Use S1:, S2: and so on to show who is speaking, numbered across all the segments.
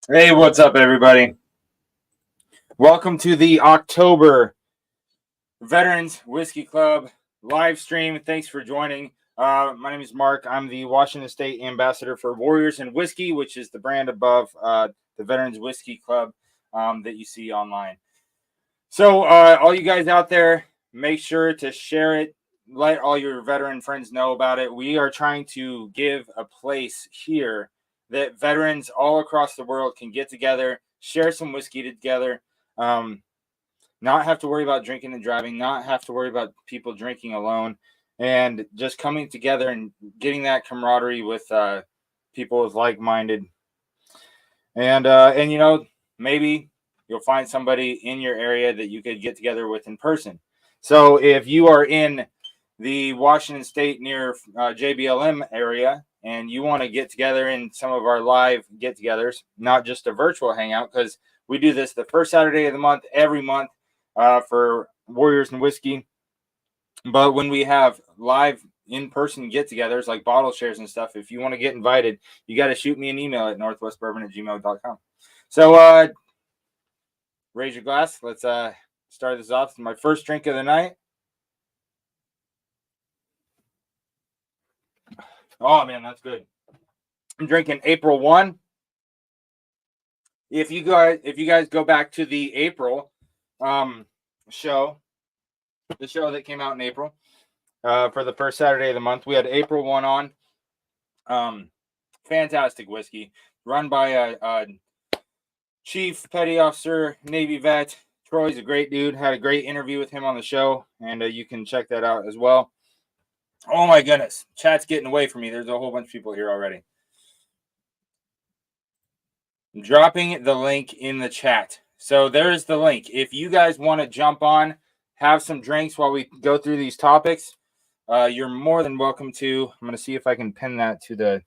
S1: Hey, what's up, everybody? Welcome to the October Veterans Whiskey Club live stream. Thanks for joining. My name is Mark. I'm the Washington State Ambassador for Warriors and Whiskey, which is the brand above the Veterans Whiskey Club that you see online. So, all you guys out there, make sure to share it. Let all your veteran friends know about it. We are trying to give a place here that veterans all across the world can get together, share some whiskey together, not have to worry about drinking and driving, not have to worry about people drinking alone, and just coming together and getting that camaraderie with people with like-minded. And you know, maybe you'll find somebody in your area that you could get together with in person. So if you are in the Washington State near JBLM area and you want to get together in some of our live get-togethers, not just a virtual hangout, because we do this the first Saturday of the month every month for Warriors and Whiskey. But when we have live in-person get-togethers like bottle shares and stuff, if you want to get invited, you got to shoot me an email at northwestbourbon@gmail.com. So raise your glass. Let's start this off. It's my first drink of the night. Oh man, that's good. I'm drinking April 1. If you guys go back to the April show, the show that came out in April for the first Saturday of the month, we had April 1 on. Fantastic whiskey, run by a Chief Petty Officer, Navy vet. Troy's a great dude. Had a great interview with him on the show, and you can check that out as well. Oh my goodness, chat's getting away from me. There's a whole bunch of people here already. I'm dropping the link in the chat. So there's the link. If you guys want to jump on, have some drinks while we go through these topics, you're more than welcome to. I'm going to see if I can pin that to the...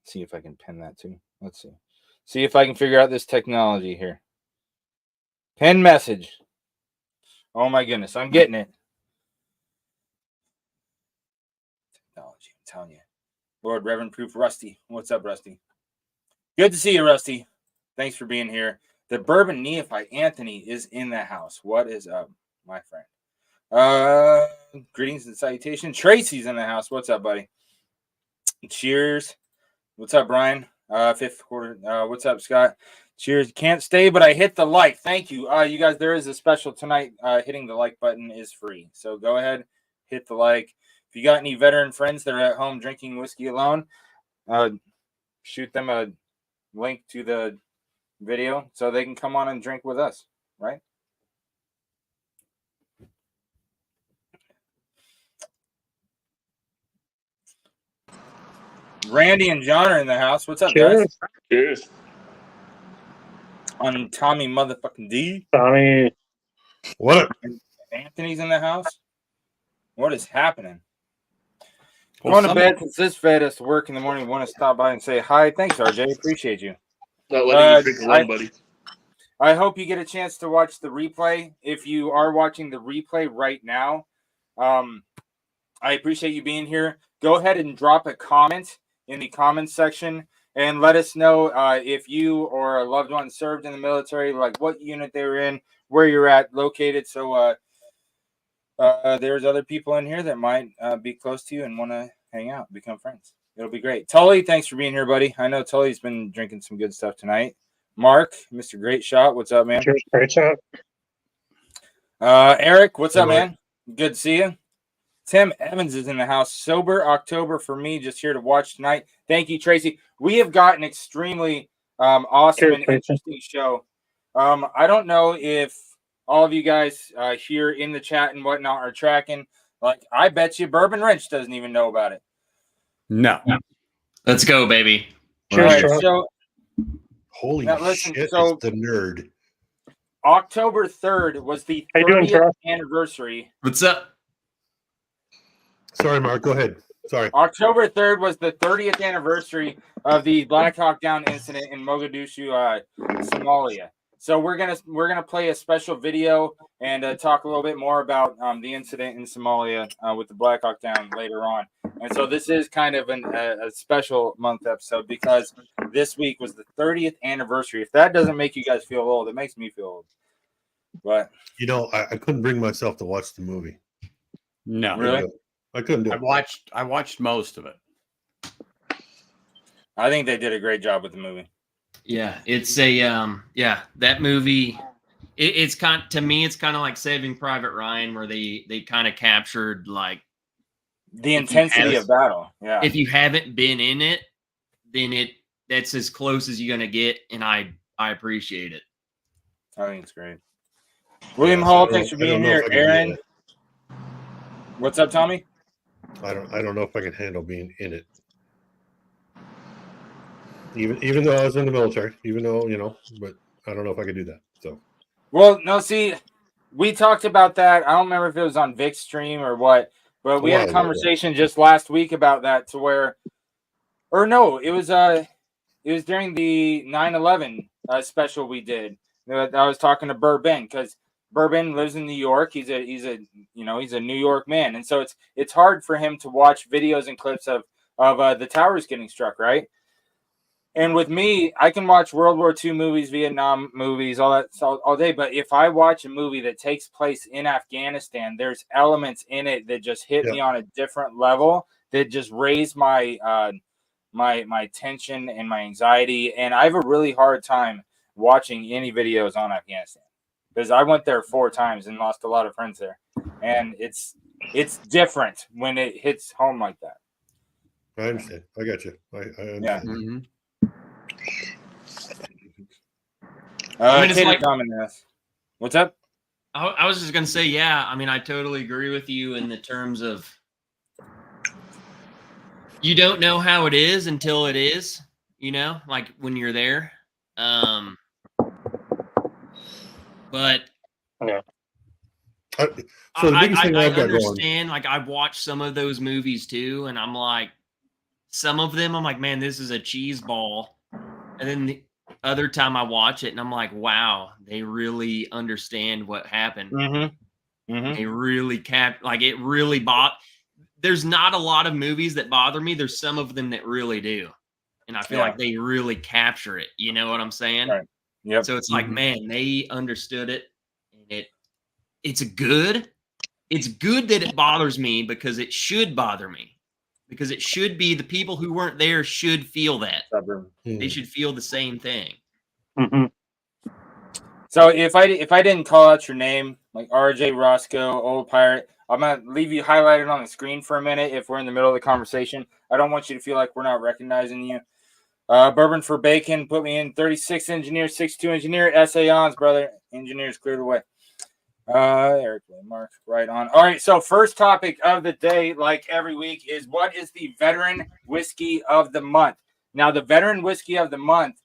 S1: See if I can pin that to... Let's see. See if I can figure out this technology here. Pin message. Oh my goodness, I'm getting it. Technology, I'm telling you. Lord Reverend Proof Rusty. What's up, Rusty? Good to see you, Rusty. Thanks for being here. The Bourbon Neophyte Anthony is in the house. What is up, my friend? Greetings and salutations. Tracy's in the house. What's up, buddy? Cheers. What's up, Brian? Fifth quarter. What's up, Scott? Cheers. Can't stay, but I hit the like. Thank you. You guys, there is a special tonight. Hitting the like button is free. So go ahead, hit the like. If you got any veteran friends that are at home drinking whiskey alone, shoot them a link to the video so they can come on and drink with us, right? Randy and John are in the house. What's up, guys?
S2: Cheers.
S1: On Tommy motherfucking D.
S2: Tommy.
S3: What?
S1: Anthony's in the house. What is happening? Going to bed since this fed us to work in the morning. Want to stop by and say hi. Thanks, RJ. Appreciate you.
S2: Not letting you drink alone, buddy.
S1: I hope you get a chance to watch the replay. If you are watching the replay right now, I appreciate you being here. Go ahead and drop a comment in the comments section and let us know if you or a loved one served in the military, like what unit they were in, where you're at located. So there's other people in here that might be close to you and want to hang out, become friends. It'll be great. Tully, thanks for being here, buddy. I know Tully's been drinking some good stuff tonight. Mark, Mr. Great Shot, what's up, man?
S2: Cheers, Great Shot.
S1: Eric, what's up, man? Good to see you. Tim Evans is in the house. Sober October for me, just here to watch tonight. Thank you, Tracy. We have got an extremely awesome and interesting show. I don't know if all of you guys here in the chat and whatnot are tracking. Like, I bet you Bourbon Wrench doesn't even know about it.
S3: No.
S4: Let's go, baby.
S1: Cheers. Right, so,
S3: holy
S1: listen,
S3: shit,
S1: so
S3: it's the nerd.
S1: October 3rd was the 30th anniversary.
S4: What's up?
S3: Sorry, Mark, go ahead. Sorry.
S1: October 3rd was the 30th anniversary of the Black Hawk Down incident in Mogadishu, Somalia. So we're gonna play a special video and talk a little bit more about the incident in Somalia with the Black Hawk Down later on. And so this is kind of a special month episode because this week was the 30th anniversary. If that doesn't make you guys feel old, it makes me feel old. But
S3: I couldn't bring myself to watch the movie.
S5: No,
S1: really,
S3: I couldn't do it.
S5: I watched most of it.
S1: I think they did a great job with the movie.
S4: Yeah, it's that movie. It's to me, it's kind of like Saving Private Ryan, where they kind of captured like
S1: The intensity of battle. Yeah.
S4: If you haven't been in it, then that's as close as you're gonna get, and I appreciate it.
S1: I think it's great. William Hall, thanks for being here. Aaron, what's up, Tommy?
S3: I don't know if I can handle being in it. Even though I was in the military, but I don't know if I could do that. So,
S1: well, no, see, we talked about that. I don't remember if it was on Vic's stream or what, but we had a conversation just last week about that to where, or no, it was during the 9/11 special we did. I was talking to Bourbon because Bourbon lives in New York. He's a New York man, and so it's hard for him to watch videos and clips of the towers getting struck, right? And with me, I can watch World War II movies, Vietnam movies, all that all day. But if I watch a movie that takes place in Afghanistan, there's elements in it that just hit me on a different level that just raise my my tension and my anxiety. And I have a really hard time watching any videos on Afghanistan because I went there 4 times and lost a lot of friends there. And it's different when it hits home like that.
S3: I understand. I got you. I understand.
S1: Yeah.
S5: Mm-hmm.
S4: It's like,
S1: what's up?
S4: I was just gonna say, yeah. I mean, I totally agree with you in the terms of you don't know how it is until it is. Like when you're there. But
S3: yeah. So the biggest thing I've got
S4: understand. Like I've watched some of those movies too, and I'm like, some of them, I'm like, man, this is a cheese ball. And then the other time I watch it, and I'm like, wow, they really understand what happened.
S1: Mm-hmm. Mm-hmm.
S4: They really it really there's not a lot of movies that bother me. There's some of them that really do. And I feel like they really capture it. You know what I'm saying?
S1: Right. Yep.
S4: So it's like, man, they understood it. And it's good. It's good that it bothers me because it should bother me. Because it should be the people who weren't there should feel that. They should feel the same thing.
S1: Mm-hmm. So if I didn't call out your name, like RJ Roscoe, Old Pirate, I'm going to leave you highlighted on the screen for a minute if we're in the middle of the conversation. I don't want you to feel like we're not recognizing you. Bourbon for Bacon put me in 36 engineer, 6'2 engineer, SA ons, brother. Engineers cleared away. Eric Mark, right on. All right, so first topic of the day, like every week, is what is the veteran whiskey of the month? Now, the veteran whiskey of the month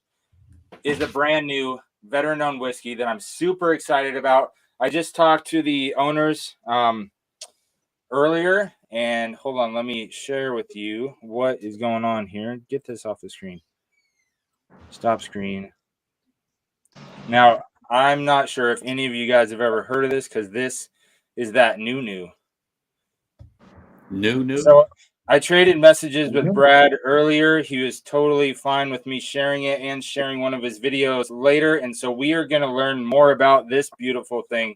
S1: is a brand new veteran-owned whiskey that I'm super excited about. I just talked to the owners earlier, and hold on, let me share with you what is going on here. Get this off the screen. Stop screen. Now, I'm not sure if any of you guys have ever heard of this because this is that new. So I traded messages with Brad earlier. He was totally fine with me sharing it and sharing one of his videos later. And so we are going to learn more about this beautiful thing.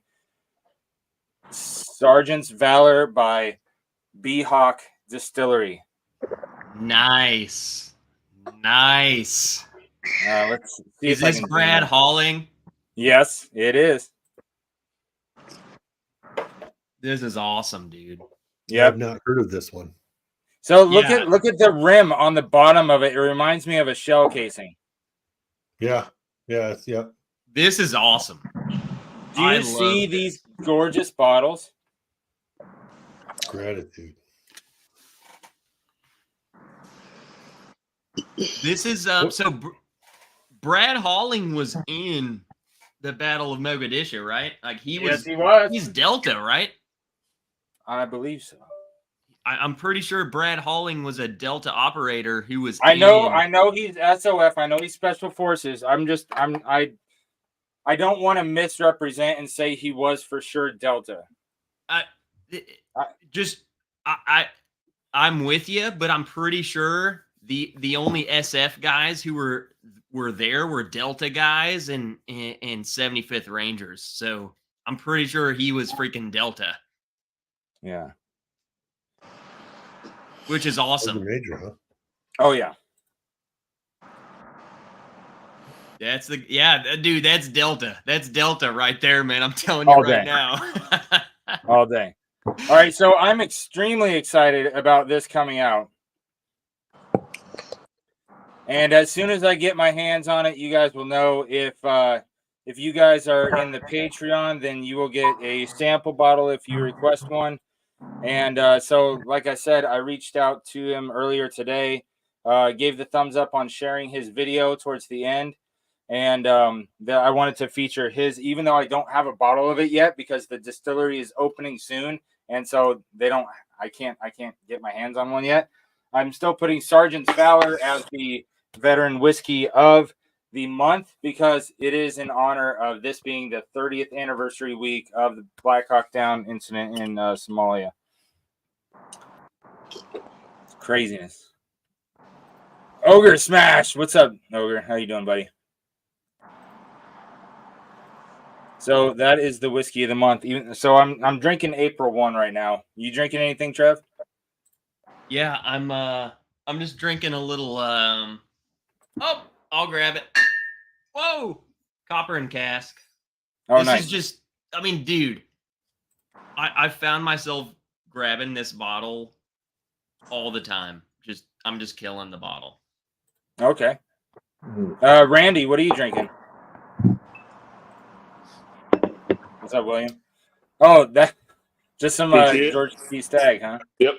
S1: Sergeant's Valor by Hawk Distillery.
S4: Nice.
S1: Let's see.
S4: Is this Brad Halling?
S1: Yes, it is.
S4: This is awesome, dude.
S3: Yeah, I've not heard of this one.
S1: So look at the rim on the bottom of it. It reminds me of a shell casing.
S3: Yeah.
S4: This is awesome.
S1: Do you see these gorgeous bottles?
S3: Gratitude.
S4: This is Brad Halling was in the Battle of Mogadishu, right? Like he was. He's Delta, right?
S1: I believe so.
S4: I'm pretty sure Brad Halling was a Delta operator who was.
S1: I know he's SOF. I know he's Special Forces. I'm I don't want to misrepresent and say he was for sure Delta.
S4: I'm with you, but I'm pretty sure the only SF guys who were there were Delta guys and 75th Rangers. So I'm pretty sure he was freaking Delta.
S1: Yeah.
S4: Which is awesome.
S3: Major, huh?
S1: Oh yeah.
S4: Dude, that's Delta. That's Delta right there, man. I'm telling you
S1: All
S4: right
S1: day.
S4: now.
S1: All day. All right, so I'm extremely excited about this coming out. And as soon as I get my hands on it, you guys will know. If you guys are in the Patreon, then you will get a sample bottle if you request one. And so, like I said, I reached out to him earlier today, gave the thumbs up on sharing his video towards the end. And I wanted to feature his, even though I don't have a bottle of it yet, because the distillery is opening soon. And so I can't get my hands on one yet. I'm still putting Sergeant's Valor as the veteran whiskey of the month because it is in honor of this being the 30th anniversary week of the Black Hawk Down incident in Somalia. Craziness. Ogre Smash. What's up, Ogre? How you doing, buddy? So that is the whiskey of the month. So I'm drinking April 1 right now. You drinking anything, Trev?
S4: Yeah, I'm just drinking a little oh, I'll grab it. Whoa! Copper and cask.
S1: Oh,
S4: This
S1: nice.
S4: is just, I mean, dude, I found myself grabbing this bottle all the time. I'm just killing the bottle.
S1: Okay. Randy, what are you drinking? What's up, William? Oh, that just some George P. Stagg, huh?
S2: Yep.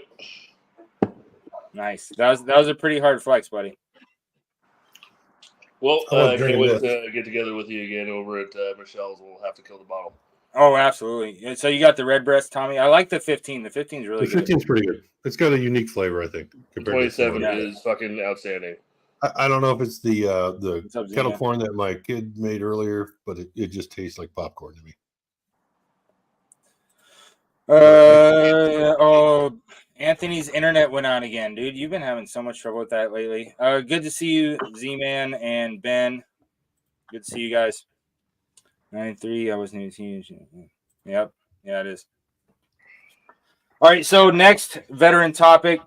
S1: Nice. That was a pretty hard flex, buddy.
S2: Well,
S3: I
S2: I can't wait to get together with you again over at Michelle's. We'll have to kill the bottle.
S1: Oh, absolutely. So you got the Redbreast, Tommy. I like the 15. The 15 is really good.
S3: The 15 is pretty good. It's got a unique flavor, I think. Compared
S2: 27
S3: to
S2: is fucking outstanding.
S3: I don't know if it's the
S1: up,
S3: kettle
S1: Zena?
S3: corn that my kid made earlier, but it just tastes like popcorn to me.
S1: Anthony's internet went out again, dude. You've been having so much trouble with that lately. Good to see you, Z-Man and Ben. Good to see you guys. 93. I wasn't even seeing you. Yep. Yeah, it is. All right. So next veteran topic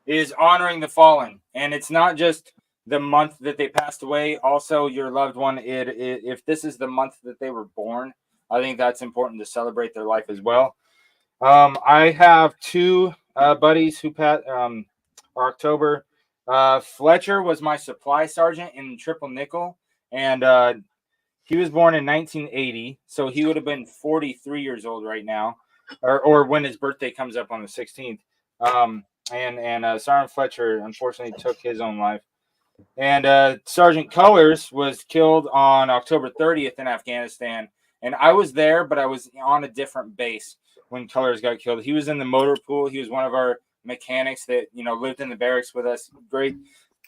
S1: is honoring the fallen, and it's not just the month that they passed away. Also, your loved one. If this is the month that they were born, I think that's important to celebrate their life as well. I have two buddies who are October. Fletcher was my supply sergeant in Triple Nickel, and he was born in 1980, so he would have been 43 years old right now, or when his birthday comes up on the 16th. And Sergeant Fletcher unfortunately took his own life. And Sergeant Colors was killed on October 30th in Afghanistan. And I was there, but I was on a different base when Colors got killed. He was in the motor pool. He was one of our mechanics that, lived in the barracks with us. Great,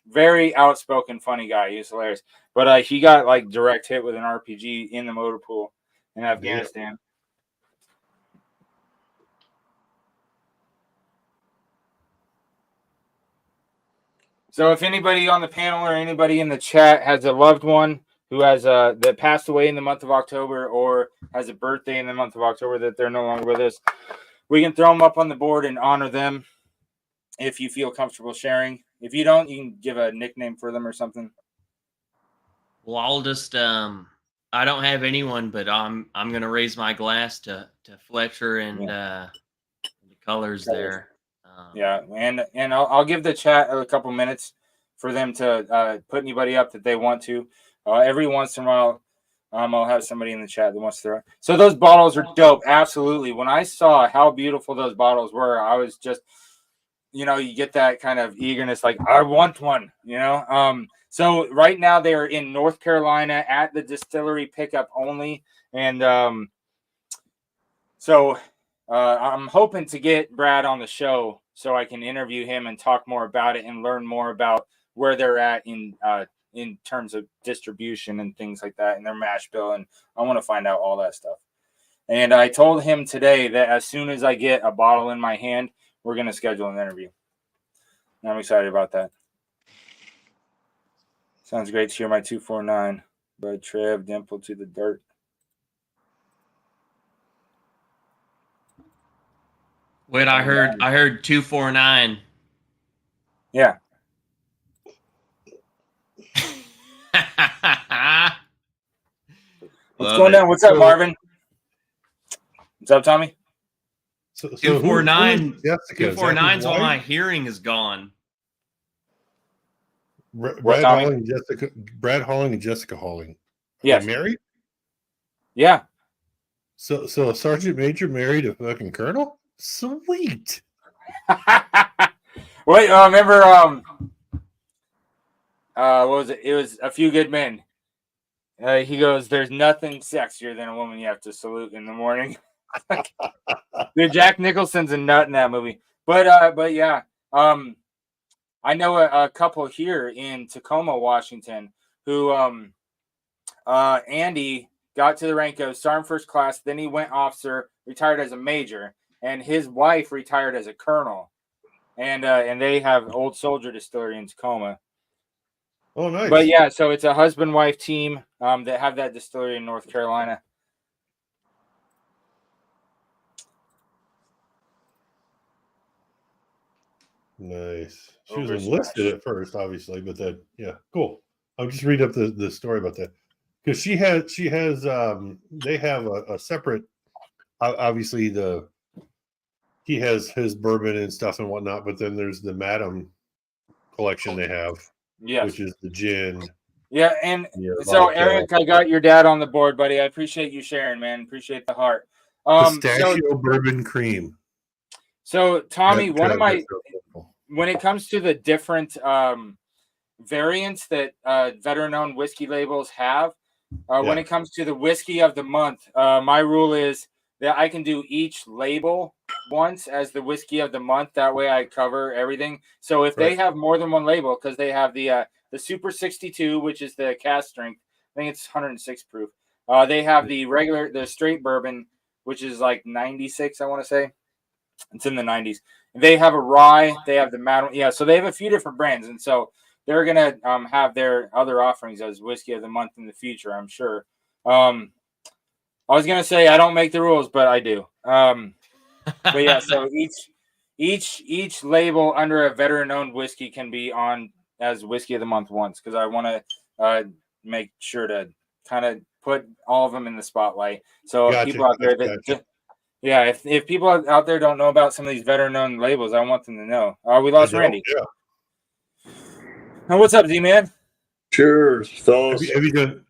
S1: very outspoken, funny guy. He was hilarious. But he got like direct hit with an RPG in the motor pool in Afghanistan. Yeah. So if anybody on the panel or anybody in the chat has a loved one who has that passed away in the month of October or has a birthday in the month of October that they're no longer with us, we can throw them up on the board and honor them if you feel comfortable sharing. If you don't, you can give a nickname for them or something.
S4: Well, I'll just I don't have anyone, but I'm gonna raise my glass to Fletcher and the Colors there.
S1: Yeah, and I'll give the chat a couple minutes for them to put anybody up that they want to. Every once in a while, I'll have somebody in the chat that wants to throw. So those bottles are dope. Absolutely. When I saw how beautiful those bottles were, I was just, you get that kind of eagerness, like I want one. So right now they are in North Carolina at the distillery pickup only, and so I'm hoping to get Brad on the show so I can interview him and talk more about it and learn more about where they're at in in terms of distribution and things like that, and their mash bill, and I want to find out all that stuff. And I told him today that as soon as I get a bottle in my hand, we're going to schedule an interview. And I'm excited about that. Sounds great to hear my 249. But Trev, Dimple to the dirt.
S4: Wait, I heard 249.
S1: Yeah. What's going on? What's up, Marvin? What's up, Tommy?
S3: So
S4: 249.
S3: Jessica?
S4: 249 is why my hearing is gone.
S3: Brad Halling and Jessica Halling.
S1: Yes.
S3: Married?
S1: Yeah.
S3: So a sergeant major married a fucking colonel? Sweet.
S1: Wait, remember what was it? It was A Few Good Men. He goes, "There's nothing sexier than a woman you have to salute in the morning." Dude, Jack Nicholson's a nut in that movie. But yeah, I know a couple here in Tacoma, Washington, who Andy got to the rank of sergeant first class, then he went officer, retired as a major, and his wife retired as a colonel, and they have Old Soldier Distillery in Tacoma.
S3: Oh, nice.
S1: But yeah, so it's a husband-wife team that have that distillery in North Carolina.
S3: Nice. She was enlisted at first, obviously, but then yeah, cool. I'll just read up the story about that because they have a separate. Obviously, he has his bourbon and stuff and whatnot, but then there's the Madam collection they have, which is the gin.
S1: Yeah, and so Eric, I got your dad on the board, buddy. I appreciate you sharing, man. Appreciate the heart.
S3: Pistachio bourbon cream.
S1: So Tommy, when it comes to the different variants that veteran-owned whiskey labels have, when it comes to the whiskey of the month, my rule is that I can do each label once as the whiskey of the month. That way I cover everything. So if they have more than one label, because they have the Super 62, which is the cask strength, I think it's 106 proof. They have the straight bourbon, which is like 96, I want to say. It's in the 90s. They have a rye. They have the Madam. Yeah, so they have a few different brands, and so they're gonna have their other offerings as whiskey of the month in the future, I'm sure. I was gonna say I don't make the rules, but I do. But yeah, so each label under a veteran-owned whiskey can be on as whiskey of the month once, because I want to make sure to kind of put all of them in the spotlight. So people out there that. Yeah, if people out there don't know about some of these veteran-owned labels, I want them to know. We lost Randy.
S3: Yeah.
S1: Oh, what's up, Z-Man?
S2: Cheers, fellas.
S3: Have you done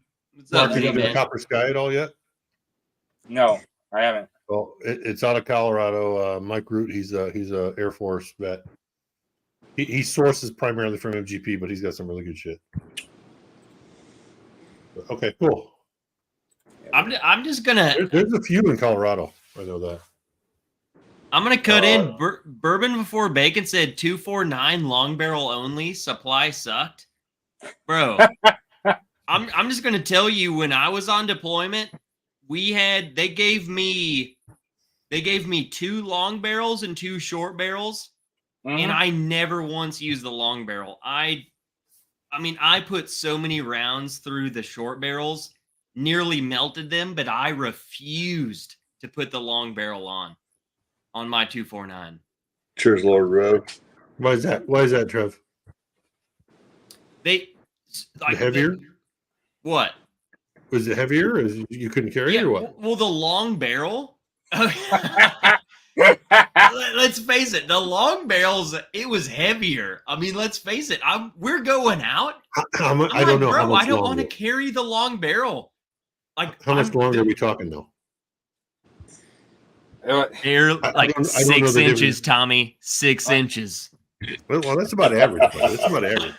S4: Z-Man?
S3: Copper Sky at all yet?
S1: No, I haven't.
S3: Well, it's out of Colorado. Mike Root, he's a Air Force vet. He sources primarily from MGP, but he's got some really good shit. Okay, cool.
S4: I'm just gonna.
S3: There's a few in Colorado. I know that.
S4: I'm gonna cut in. Bourbon Before Bacon said 249 long barrel only. Supply sucked, bro. I'm just gonna tell you, when I was on deployment, they gave me 2 long barrels and 2 short barrels, and I never once used the long barrel. I mean, I put so many rounds through the short barrels, nearly melted them, but I refused to put the long barrel on my 249.
S2: Cheers, Lord Rev.
S3: Why is that, Trev?
S4: Heavier? What?
S3: Was it heavier? Or you couldn't carry it, or what?
S4: Well, the long barrel. Let's face it, the long barrels, it was heavier. I mean, let's face it. We're going out.
S3: I don't know.
S4: Bro, I don't want to carry the long barrel. Like,
S3: how much longer are we talking though?
S4: They're like 6 inches, Tommy. 6 inches.
S3: Well, that's about average. That's about average.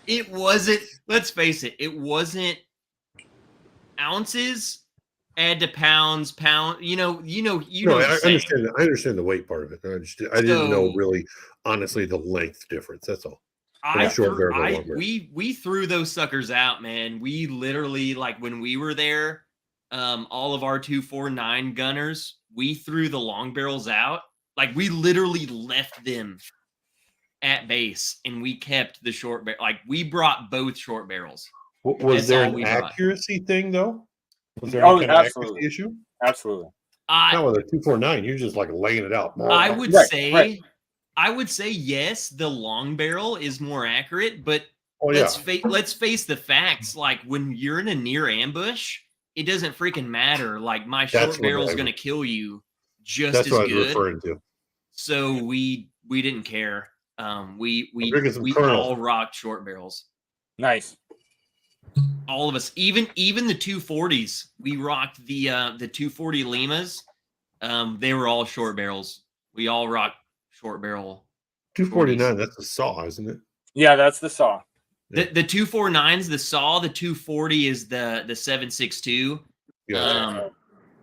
S4: It wasn't. Let's face it. It wasn't ounces. Add to pounds. You know.
S3: I understand. I understand the weight part of it. I didn't know really, honestly, the length difference. That's all.
S4: We threw those suckers out, man. We literally, like, when we were there, all of our 249 gunners, we threw the long barrels out. Like, we literally left them at base, and we kept the short barrel. Like, we brought both short barrels.
S3: Was there an accuracy thing though? Was there any kind of accuracy issue?
S1: Absolutely.
S3: Not with a 249. You're just like laying it out.
S4: I would say yes. The long barrel is more accurate, but let's face the facts. Like, when you're in a near ambush, it doesn't freaking matter. Like, my short barrel is going to kill you just as good. That's what I was referring to. So we didn't care. We all rocked short barrels.
S1: Nice.
S4: All of us, even the 240s, we rocked the 240 Limas. They were all short barrels. We all rocked short barrel.
S3: 249, that's the saw, isn't it?
S1: Yeah, that's the saw.
S4: The 249's the saw. The 240 is the 7.62. Yeah.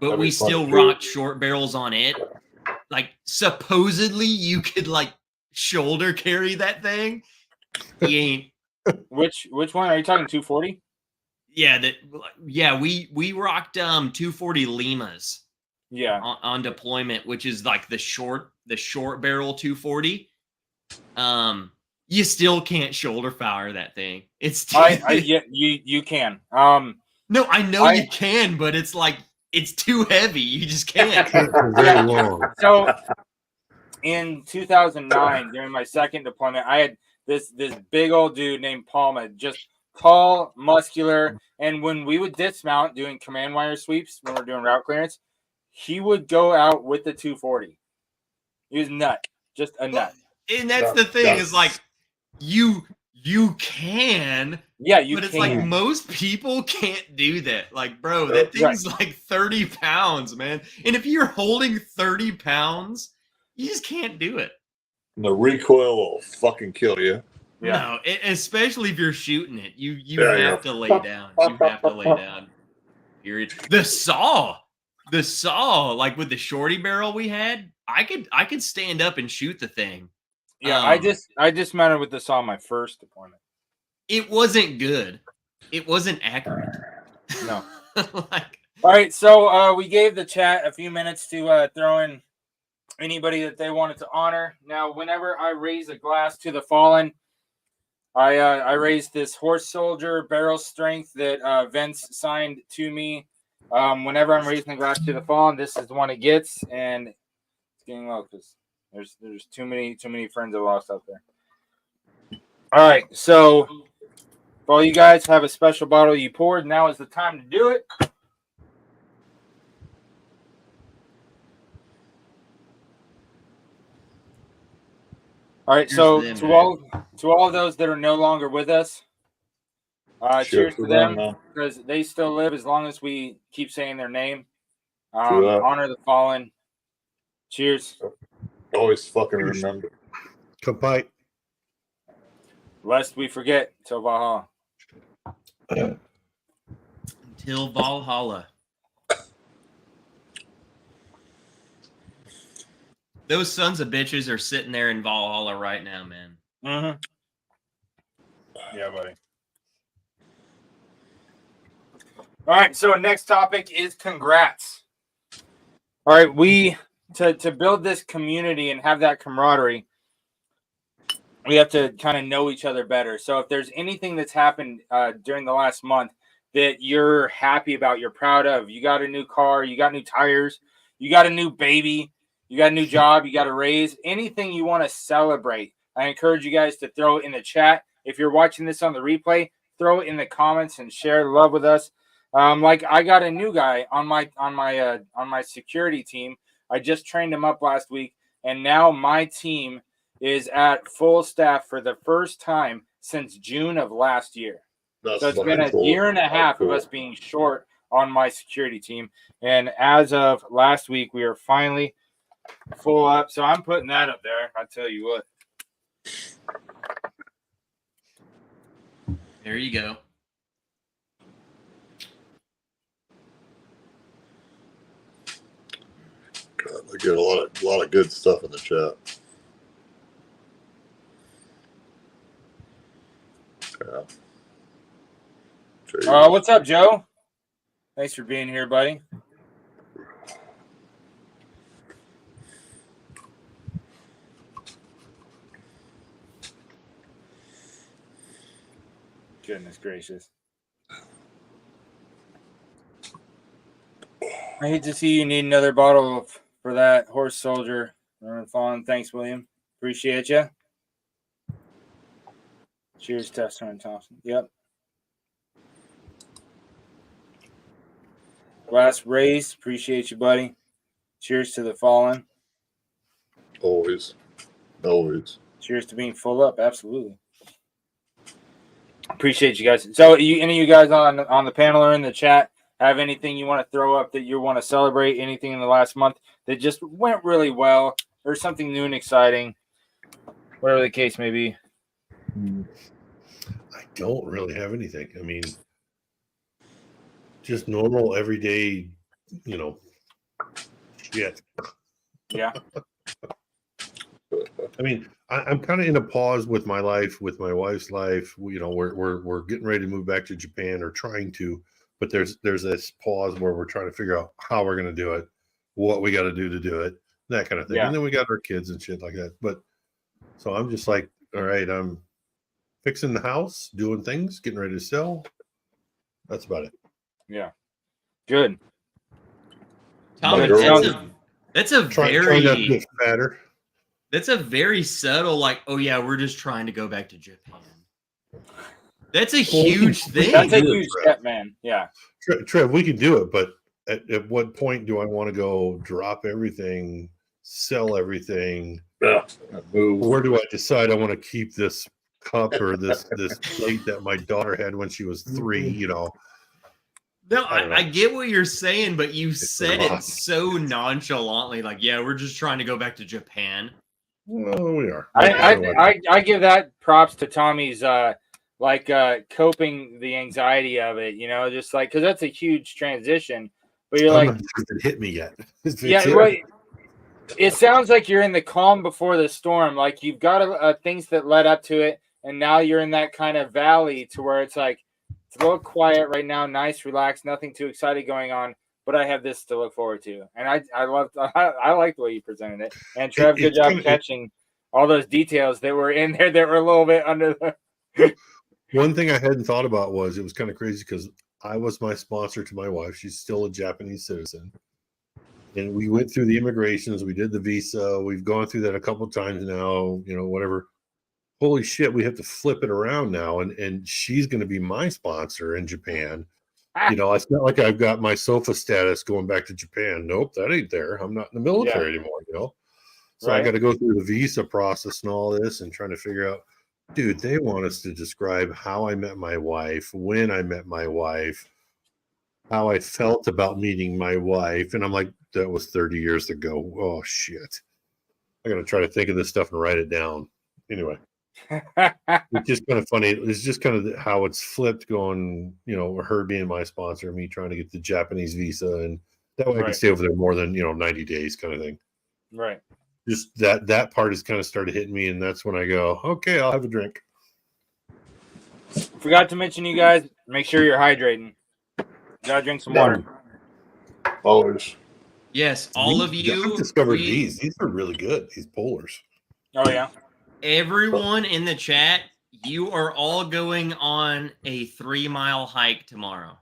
S4: But we still rocked short barrels on it. Like, supposedly you could like shoulder carry that thing. He ain't.
S1: Which one are you talking? 240?
S4: Yeah, we rocked 240 Limas.
S1: Yeah.
S4: On deployment, which is like the short barrel 240. You still can't shoulder fire that thing. It's
S1: you can.
S4: No, I know you can, but it's like it's too heavy. You just can't.
S3: Very long.
S1: So in 2009, during my second deployment, I had this big old dude named Palma, just tall, muscular, and when we would dismount doing command wire sweeps when we're doing route clearance, he would go out with the 240. He was nut, just a nut.
S4: And that's the thing is like you can, but it's like most people can't do that. Like, bro, that thing's like 30 pounds, man. And if you're holding 30 pounds, you just can't do it.
S6: The recoil will fucking kill you.
S4: Yeah. No, especially if you're shooting it. You have to lay down. You have to lay down. Period. The saw, like with the shorty barrel we had, I could stand up and shoot the thing.
S1: Yeah, I dismounted with the saw my first deployment.
S4: It wasn't good. It wasn't accurate.
S1: No. All right, so we gave the chat a few minutes to throw in anybody that they wanted to honor. Now, whenever I raise a glass to the fallen, I raise this horse soldier barrel strength that Vince signed to me. Whenever I'm raising the glass to the fallen, this is the one it gets, and it's getting low because there's too many friends I've lost out there. All right, so if all you guys have a special bottle you poured, now is the time to do it. All right, so to all of those that are no longer with us, cheers to them because they still live as long as we keep saying their name. Honor the fallen. Cheers.
S6: Always fucking remember.
S3: Kapite.
S1: Lest we forget till Valhalla.
S4: Until Valhalla. Those sons of bitches are sitting there in Valhalla right now, man.
S1: Mm-hmm. Yeah, buddy. All right, so next topic is congrats. All right, to build this community and have that camaraderie, we have to kind of know each other better. So if there's anything that's happened during the last month that you're happy about, you're proud of, you got a new car, you got new tires, you got a new baby, you got a new job, you got a raise, anything you want to celebrate, I encourage you guys to throw it in the chat. If you're watching this on the replay, throw it in the comments and share love with us. Like I got a new guy on my security team. I just trained him up last week, and now my team is at full staff for the first time since June of last year. So it's been a year and a half of us being short on my security team, and as of last week, we are finally full up. So I'm putting that up there. I tell you what.
S4: There you go.
S6: God, I get a lot of good stuff in the chat.
S1: What's up, Joe? Thanks for being here, buddy. Goodness gracious. I hate to see you need another bottle for that horse soldier. Fallen. Thanks, William. Appreciate you. Cheers, Tester and Thompson. Yep. Glass raised. Appreciate you, buddy. Cheers to the fallen.
S6: Always.
S1: Cheers to being full up. Absolutely. Appreciate you guys. So, any of you guys on the panel or in the chat have anything you want to throw up that you want to celebrate? Anything in the last month that just went really well, or something new and exciting, whatever the case may be?
S3: I don't really have anything. I mean, just normal, everyday, shit.
S1: Yeah.
S3: I mean, I'm kind of in a pause with my life, with my wife's life. We're getting ready to move back to Japan, or trying to, but there's this pause where we're trying to figure out how we're going to do it, what we got to do it, that kind of thing.
S1: Yeah.
S3: And then we got our kids and shit like that. But so I'm just like, all right, I'm fixing the house, doing things, getting ready to sell. That's about it.
S1: Yeah. Good.
S4: Tommy, that's a
S3: Trying not to get fatter.
S4: That's a very subtle, like, oh yeah, we're just trying to go back to Japan. That's a huge thing.
S1: That's a huge step, man. Yeah.
S3: Trev, we can do it, but at what point do I want to go drop everything, sell everything?
S6: Yeah. Move.
S3: Where do I decide I want to keep this cup or this plate that my daughter had when she was 3?
S4: No, I get what you're saying, but you said it so nonchalantly, like, yeah, we're just trying to go back to Japan.
S3: Well, we are.
S1: I give that props to Tommy's coping the anxiety of it, just like, because that's a huge transition. But you're like,
S3: it hit me yet.
S1: Yeah, right. It sounds like you're in the calm before the storm. Like you've got things that led up to it, and now you're in that kind of valley to where it's like it's a little quiet right now, nice, relaxed, nothing too exciting going on. But I have this to look forward to, and I like the way you presented it. And Trev, good job catching all those details that were in there that were a little bit under the.
S3: One thing I hadn't thought about was it was kind of crazy because I was my sponsor to my wife. She's still a Japanese citizen. And we went through the immigrations. We did the visa. We've gone through that a couple of times now, whatever. Holy shit, we have to flip it around now. And she's going to be my sponsor in Japan. It's not like I've got my SOFA status going back to Japan. Nope, that ain't there. I'm not in the military anymore, So
S1: Right.
S3: I got to go through the visa process and all this and trying to figure out, dude, they want us to describe how I met my wife, when I met my wife, how I felt about meeting my wife. And I'm like, that was 30 years ago. Oh, shit. I got to try to think of this stuff and write it down. Anyway, it's just kind of funny. It's just kind of how it's flipped going, her being my sponsor, me trying to get the Japanese visa. And that way I can stay over there more than, 90 days kind of thing.
S1: Right.
S3: Just that part has kind of started hitting me. And that's when I go, okay, I'll have a drink.
S1: Forgot to mention, you guys, make sure you're hydrating. Gotta drink some water.
S6: Always.
S4: Yes, all of you.
S3: I've discovered these. These are really good. These polars.
S1: Oh yeah.
S4: Everyone in the chat, you are all going on a 3-mile hike tomorrow.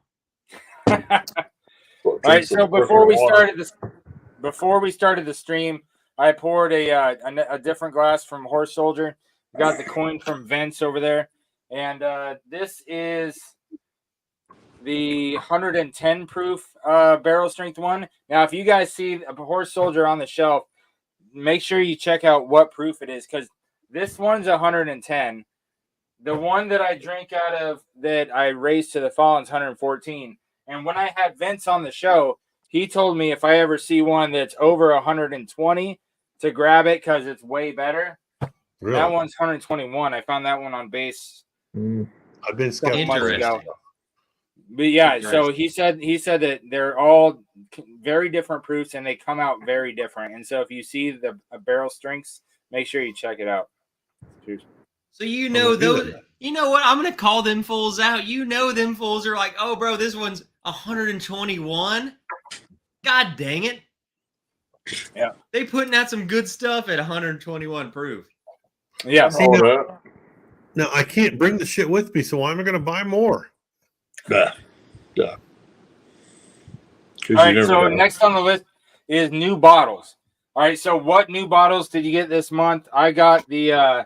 S1: All right. So before we started the stream, I poured a different glass from Horse Soldier. Got the coin from Vince over there, and this is the 110 proof barrel strength one. Now, if you guys see a Horse Soldier on the shelf, make sure you check out what proof it is, because this one's 110. The one that I drank out of that I raised to the Fallen's 114. And when I had Vince on the show, he told me if I ever see one that's over 120 to grab it because it's way better.
S3: Really?
S1: That one's 121. I found that one on base.
S3: I've been
S1: a couple
S3: skeptical.
S1: months ago. But yeah, so he said that they're all very different proofs and they come out very different. And so if you see a barrel strengths, make sure you check it out. Cheers.
S4: So you know those. You know what? I'm gonna call them fools out. You know them fools are like, oh, bro, this one's 121. God dang it!
S1: Yeah.
S4: They putting out some good stuff at 121 proof.
S1: Yeah.
S3: See, now I can't bring the shit with me, so why am I going to buy more?
S6: Yeah.
S1: All right. So next on the list is new bottles. All right. So what new bottles did you get this month? I got the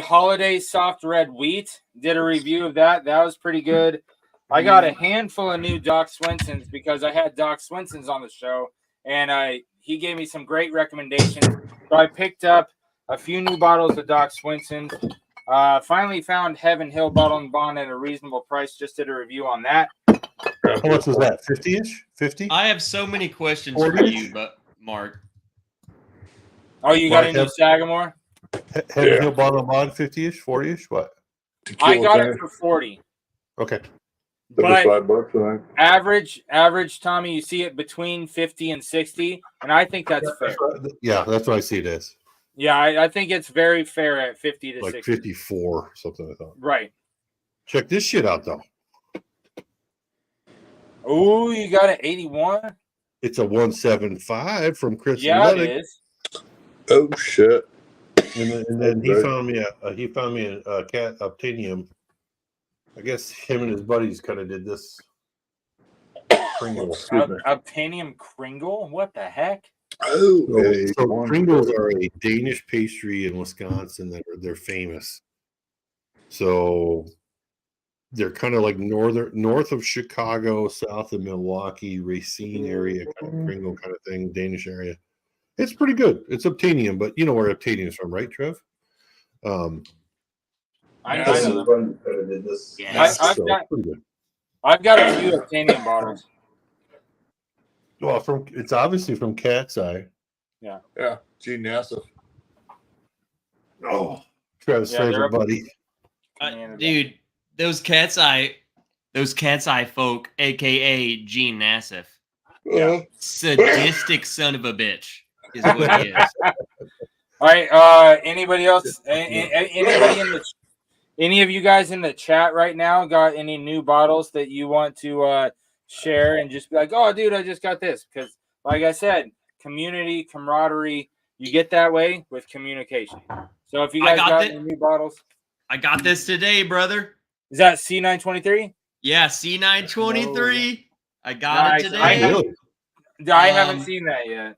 S1: Holiday Soft Red Wheat. Did a review of that. That was pretty good. I got a handful of new Doc Swenson's because I had Doc Swenson's on the show, and he gave me some great recommendations. So I picked up a few new bottles of Doc Swenson's. Finally found Heaven Hill Bottle and Bond at a reasonable price. Just did a review on that.
S3: How much was that? 50-ish? 50?
S4: I have so many questions for you, but Mark.
S1: Oh, you got a new Sagamore?
S3: Heaven Hill Bottle and Bond, 50-ish, 40-ish? What?
S1: I got it for 40.
S3: Okay.
S1: But
S6: $5,
S1: average, Tommy, you see it between 50 and 60, and I think that's fair.
S3: Yeah, that's what I see it as.
S1: Yeah, I think it's very fair at 50 to
S3: like
S1: 60.
S3: 54, something I thought.
S1: Right.
S3: Check this shit out, though.
S1: Oh, you got an 81?
S3: It's a 175 from Chris.
S1: Yeah, it is.
S6: Oh shit!
S3: And then he found me a cat Obtanium. I guess him and his buddies kind of did this. Kringle.
S1: Obtanium Kringle? What the heck?
S6: Oh,
S3: so Kringles are a Danish pastry in Wisconsin they're famous. So they're kind of like north of Chicago, south of Milwaukee, Racine area, kind of Kringle kind of thing, Danish area. It's pretty good. It's Obtanium, but you know where Obtanium is from, right, Trev?
S1: I know.
S4: Yes.
S1: I've got a few Obtanium bottles.
S3: Well, it's obviously from Cat's Eye.
S1: Yeah.
S6: Yeah. Gene Nassif.
S3: Oh, Trev's favorite buddy.
S4: Dude, those Cat's Eye folk, aka Gene Nassif.
S6: Yeah.
S4: Sadistic son of a bitch is what he is.
S1: All right. Anybody else? Any of you guys in the chat right now got any new bottles that you want to share and just be like, oh, dude, I just got this? Because, like I said, community, camaraderie, you get that way with communication. So if you guys got any new bottles,
S4: I got this today, brother.
S1: Is that C923?
S4: Yeah, C923. I got it today.
S1: I haven't seen that yet.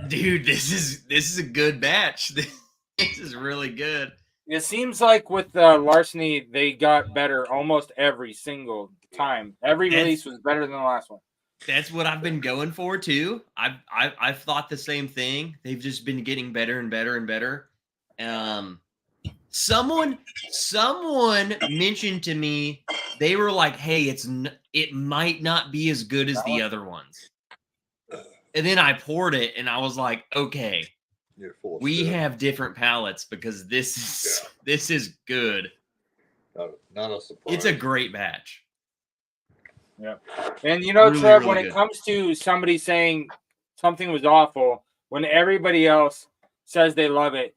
S4: Dude, this is a good batch. This is really good.
S1: It seems like with Larceny, they got better almost every single time. Every release was better than the last one.
S4: That's what I've been going for too. I've thought the same thing. They've just been getting better and better and better. Someone mentioned to me, they were like, "Hey, it might not be as good as the other ones." And then I poured it, and I was like, "Okay, we have different palates because this is good.
S6: Not a surprise.
S4: It's a great batch."
S1: Yeah, and you know,
S4: really,
S1: Trev,
S4: really
S1: when it comes to somebody saying something was awful, when everybody else says they love it,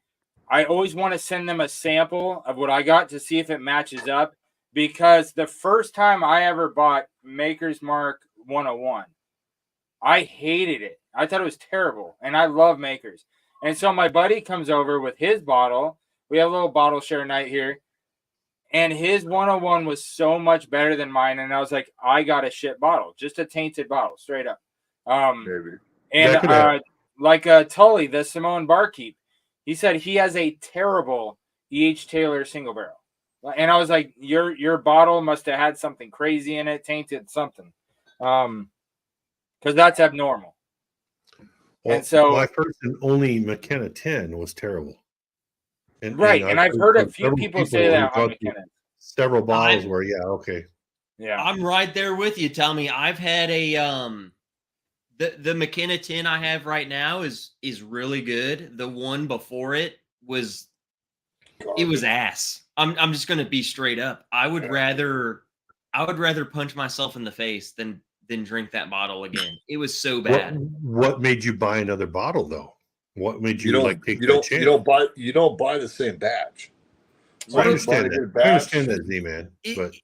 S1: I always want to send them a sample of what I got to see if it matches up. Because the first time I ever bought Maker's Mark 101, I hated it. I thought it was terrible, and I love Makers. And so my buddy comes over with his bottle. We have a little bottle share night here. And his 101 was so much better than mine. And I was like, I got a shit bottle. Just a tainted bottle, straight up.
S6: Maybe.
S1: And like Tully, the Simone Barkeep, he said he has a terrible E.H. Taylor single barrel. And I was like, your bottle must have had something crazy in it, tainted something. Because that's abnormal.
S3: Well,
S1: and so
S3: my first and only McKenna 10 was terrible. And
S1: I've heard a few people say that on McKenna.
S3: Several bottles were, okay.
S1: Yeah.
S4: I'm right there with you. Tell me, I've had a the McKenna 10 I have right now is really good. The one before it was ass. I'm just gonna be straight up. I would rather punch myself in the face than drink that bottle again. It was so bad.
S3: What made you buy another bottle though? What made
S6: You
S3: you
S6: don't.
S3: like take
S6: You
S3: that
S6: don't.
S3: chance?
S6: You don't buy the same batch.
S3: So I
S6: You
S3: understand
S6: buy a
S3: that.
S6: batch.
S3: I understand that, Z-Man. But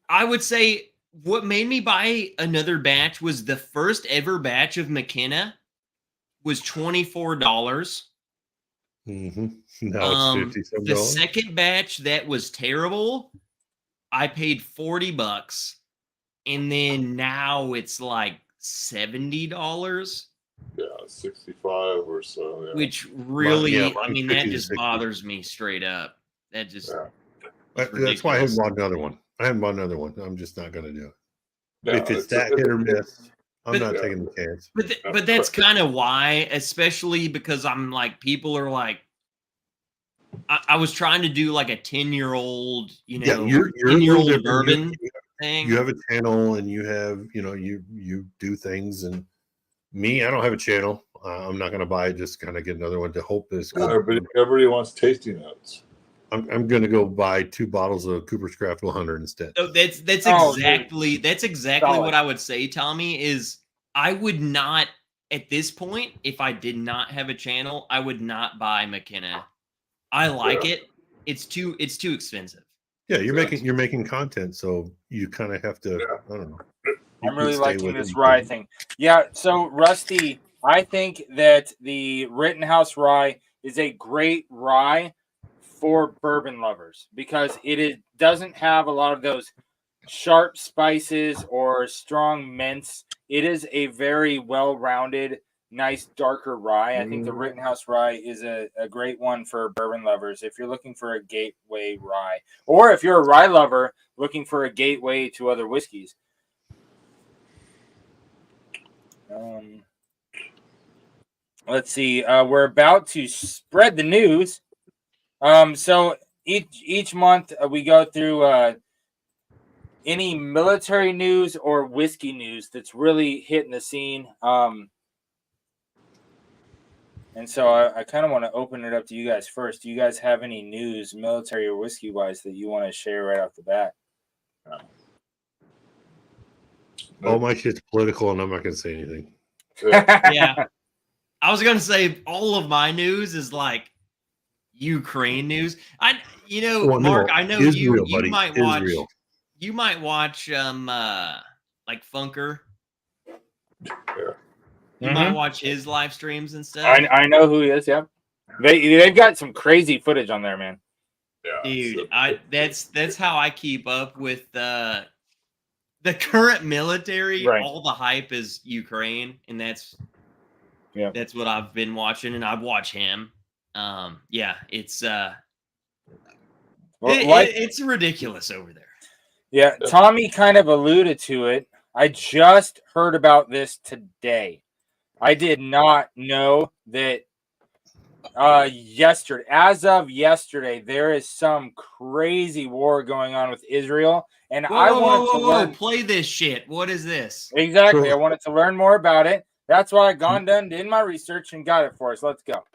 S4: I would say what made me buy another batch was the first ever batch of McKenna was $24.
S3: Now it's 50 some
S4: The
S3: dollars.
S4: second batch that was terrible, I paid $40, and then now it's like $70,
S6: Yeah, 65 or so. Yeah.
S4: which really, I
S3: mine's
S4: mean,
S3: 50
S4: that
S3: to
S4: just
S3: 60.
S4: bothers me straight up. That just
S6: Yeah.
S3: That's why I haven't bought another one. I'm just not going to do it.
S6: No,
S3: if it's that hit or miss, I'm not taking the chance.
S4: But that's kind of why, especially because I'm like, people are like, I was trying to do like a 10-year-old, you know,
S3: you're
S4: 10-year-old bourbon thing.
S3: You have a channel and you have, you do things. And me, I don't have a channel. I'm not going to buy it. Just kind of get another one to hope this.
S6: Everybody wants tasty notes.
S3: I'm going to go buy 2 bottles of Cooper's Craft 100 instead.
S4: So that's exactly what I would say, Tommy, is I would not at this point, if I did not have a channel, I would not buy McKenna. I like it. It's too expensive.
S3: Yeah, you're making content, so you kind of have to. I don't know.
S1: I'm really liking this rye thing. Yeah, so Rusty, I think that the Rittenhouse rye is a great rye for bourbon lovers because it doesn't have a lot of those sharp spices or strong mints. It is a very well-rounded, nice darker rye. I think the Rittenhouse rye is a great one for bourbon lovers if you're looking for a gateway rye, or if you're a rye lover looking for a gateway to other whiskeys. Let's see. We're about to spread the news. So each month we go through any military news or whiskey news that's really hitting the scene. And so I kind of want to open it up to you guys first. Do you guys have any news, military or whiskey wise, that you want to share right off the bat?
S3: All my shit's political, and I'm not going to say anything.
S4: Yeah. I was going to say all of my news is like Ukraine news. Mark, I know
S3: Israel,
S4: you
S3: buddy.
S4: might watch
S3: Israel.
S4: you might watch like Funker. You might watch his live streams and stuff.
S1: I know who he is, yeah. They've got some crazy footage on there, man.
S6: Yeah,
S4: Dude, that's how I keep up with the current military.
S1: Right.
S4: All the hype is Ukraine, and that's what I've been watching, and I watch him. It's it's ridiculous over there.
S1: Yeah, Tommy kind of alluded to it. I just heard about this today. I did not know that yesterday, as of yesterday, there is some crazy war going on with Israel. And I wanted to learn.
S4: Play this shit. What is this?
S1: Exactly. I wanted to learn more about it. That's why I did my research and got it for us. Let's go.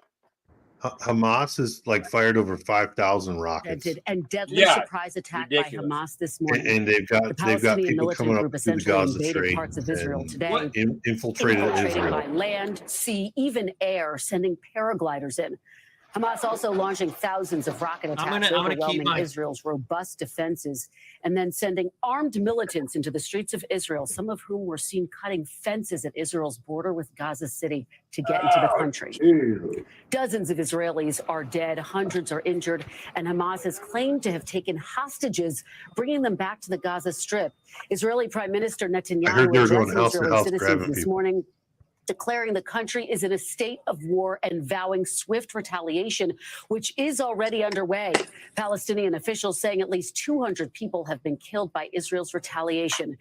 S3: Hamas has fired over 5,000 rockets.
S7: And deadly surprise attack
S1: ridiculous.
S7: by Hamas this morning.
S3: And they've got people coming up through the Gaza Strait,
S7: parts of Israel today.
S3: Infiltrated Israel
S7: by land, sea, even air, sending paragliders in. Hamas also launching thousands of rocket attacks, overwhelming Israel's robust defenses, and then sending armed militants into the streets of Israel, some of whom were seen cutting fences at Israel's border with Gaza City to get into the country. Dozens of Israelis are dead, hundreds are injured, and Hamas has claimed to have taken hostages, bringing them back to the Gaza Strip. Israeli Prime Minister Netanyahu addressing Israeli citizens this morning, declaring the country is in a state of war and vowing swift retaliation, which is already underway. Palestinian officials saying at least 200 people have been killed by Israel's retaliation.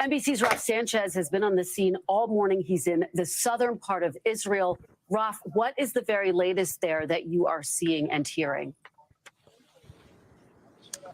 S7: NBC's Raf Sanchez has been on the scene all morning. He's in the southern part of Israel. Raf, what is the very latest there that you are seeing and hearing?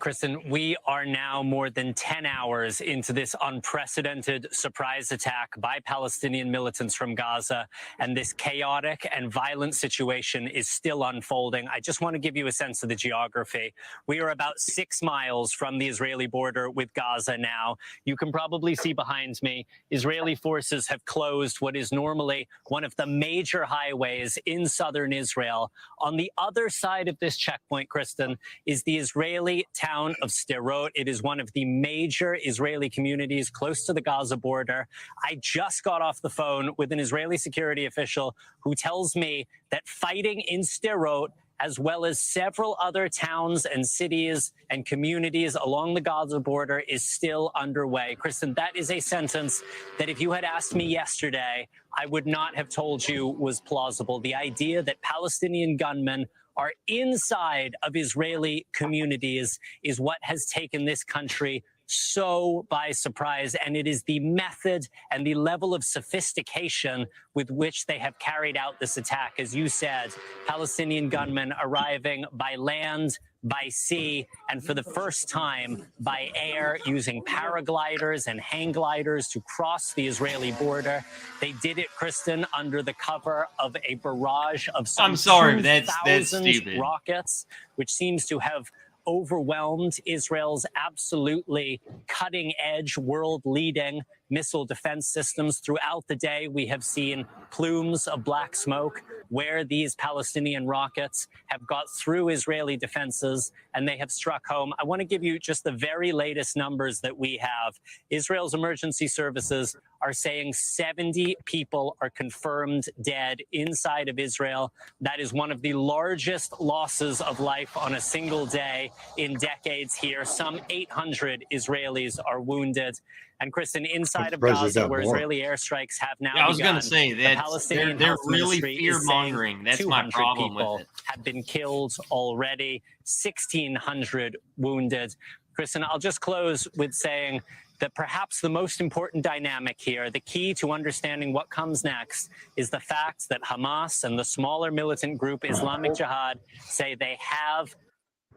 S8: Kristen, we are now more than 10 hours into this unprecedented surprise attack by Palestinian militants from Gaza, and this chaotic and violent situation is still unfolding. I just want to give you a sense of the geography. We are about 6 miles from the Israeli border with Gaza now. You can probably see behind me, Israeli forces have closed what is normally one of the major highways in southern Israel. On the other side of this checkpoint, Kristen, is the Israeli town of Sderot. It is one of the major Israeli communities close to the Gaza border. I just got off the phone with an Israeli security official who tells me that fighting in Sderot, as well as several other towns and cities and communities along the Gaza border, is still underway. Kristen, that is a sentence that if you had asked me yesterday, I would not have told you was plausible. The idea that Palestinian gunmen are inside of Israeli communities is what has taken this country so by surprise, and it is the method and the level of sophistication with which they have carried out this attack. As you said, Palestinian gunmen arriving by land, by sea, and for the first time by air, using paragliders and hang gliders to cross the Israeli border. They did it, Kristen, under the cover of a barrage of some
S4: I'm sorry, that's
S8: 2,000
S4: stupid.
S8: rockets, which seems to have overwhelmed Israel's absolutely cutting-edge, world-leading missile defense systems. Throughout the day, we have seen plumes of black smoke where these Palestinian rockets have got through Israeli defenses and they have struck home. I want to give you just the very latest numbers that we have. Israel's emergency services are saying 70 people are confirmed dead inside of Israel. That is one of the largest losses of life on a single day in decades here. Some 800 Israelis are wounded. And Kristen, inside of Gaza, where Israeli airstrikes have now begun,
S4: I was going to say that they're really fear-mongering. That's my problem with it.
S8: Have been killed already, 1,600 wounded. Kristen, I'll just close with saying that perhaps the most important dynamic here, the key to understanding what comes next, is the fact that Hamas and the smaller militant group Islamic Jihad say they have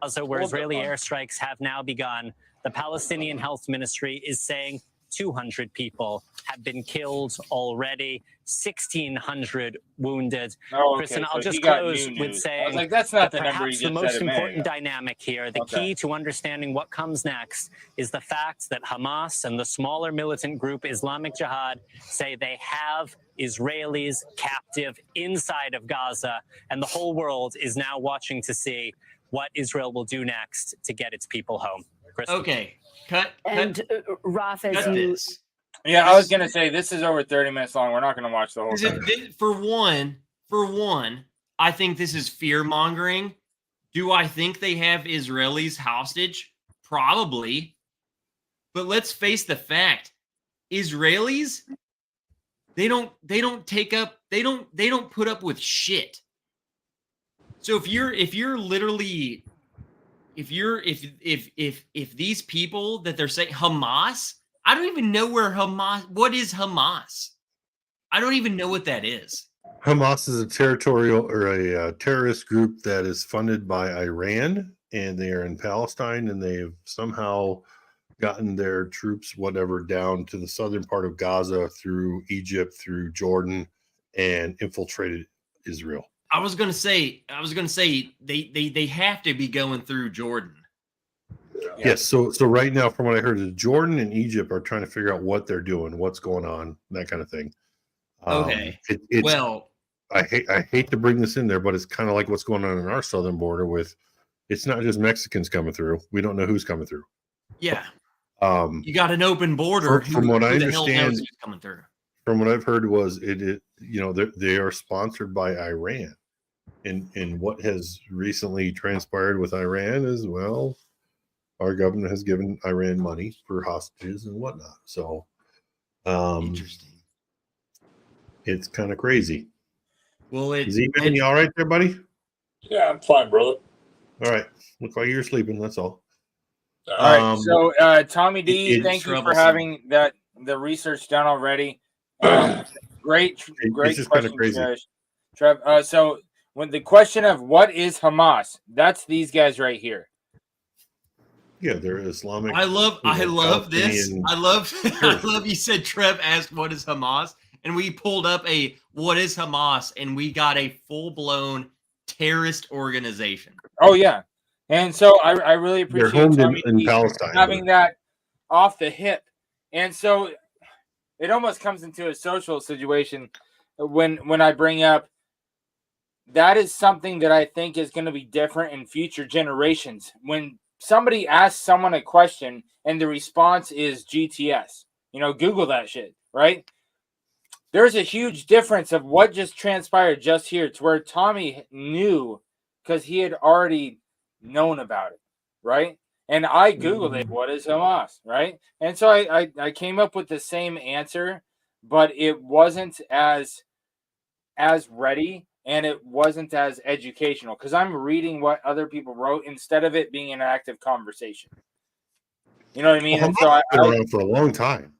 S8: Gaza, where Israeli airstrikes have now begun. The Palestinian Health Ministry is saying 200 people have been killed already, 1,600 wounded.
S1: Oh, okay.
S8: Kristen,
S1: So
S8: I'll just
S1: he got
S8: close
S1: new
S8: with
S1: news.
S8: saying
S1: I was like, that's not the
S8: that
S1: number
S8: perhaps
S1: you
S8: the
S1: just
S8: most
S1: said a minute
S8: important
S1: ago.
S8: dynamic here, the
S1: Okay.
S8: key to understanding what comes next, is the fact that Hamas and the smaller militant group Islamic Jihad say they have Israelis captive inside of Gaza, and the whole world is now watching to see what Israel will do next to get its people home. Kristen.
S4: Okay, cut.
S7: And Raf, as
S4: cut
S7: you
S4: this.
S1: Yeah, I was gonna say this is over 30 minutes long. We're not gonna watch the whole thing.
S4: For one, I think this is fear mongering. Do I think they have Israelis hostage? Probably. But let's face the fact: Israelis, they don't put up with shit. So if these people that they're saying Hamas, I don't even know what is Hamas? I don't even know what that is.
S3: Hamas is a territorial or a terrorist group that is funded by Iran, and they are in Palestine, and they've somehow gotten their troops, whatever, down to the southern part of Gaza through Egypt, through Jordan, and infiltrated Israel.
S4: I was gonna say they have to be going through Jordan.
S3: Yes. So right now, from what I heard, is Jordan and Egypt are trying to figure out what they're doing, what's going on, that kind of thing.
S4: Okay.
S3: I hate to bring this in there, but it's kind of like what's going on in our southern border with, it's not just Mexicans coming through. We don't know who's coming through.
S4: Yeah. You got an open border.
S3: From what I understand,
S4: who's coming through?
S3: From what I've heard was they are sponsored by Iran, and what has recently transpired with Iran is, well, our government has given Iran money for hostages and whatnot. So,
S4: Interesting.
S3: It's kind of crazy.
S4: Well,
S3: is you all right there, buddy?
S6: Yeah, I'm fine, brother.
S3: All right. Look like you're sleeping. That's all.
S1: All right. So, Tommy D, thank you for having the research done already. Great
S3: it's
S1: question,
S3: crazy.
S1: Trev. So, when the question of what is Hamas, that's these guys right here.
S3: Yeah, they're Islamic.
S4: I love this.
S3: Palestinian
S4: I love you said Trev asked what is Hamas, and we pulled up a what is Hamas, and we got a full-blown terrorist organization.
S1: Oh yeah, and so I really
S3: They're
S1: appreciate
S3: homed
S1: Tommy
S3: in Palestine.
S1: having that off the hip, and so it almost comes into a social situation when I bring up that is something that I think is going to be different in future generations. When somebody asks someone a question and the response is GTS, Google that shit, right? There's a huge difference of what just transpired just here to where Tommy knew because he had already known about it, right? And I Googled it, what is Hamas, right? And so I came up with the same answer, but it wasn't as ready and it wasn't as educational because I'm reading what other people wrote instead of it being an active conversation. You know what I mean?
S3: Well,
S1: and so
S3: been around for a long time.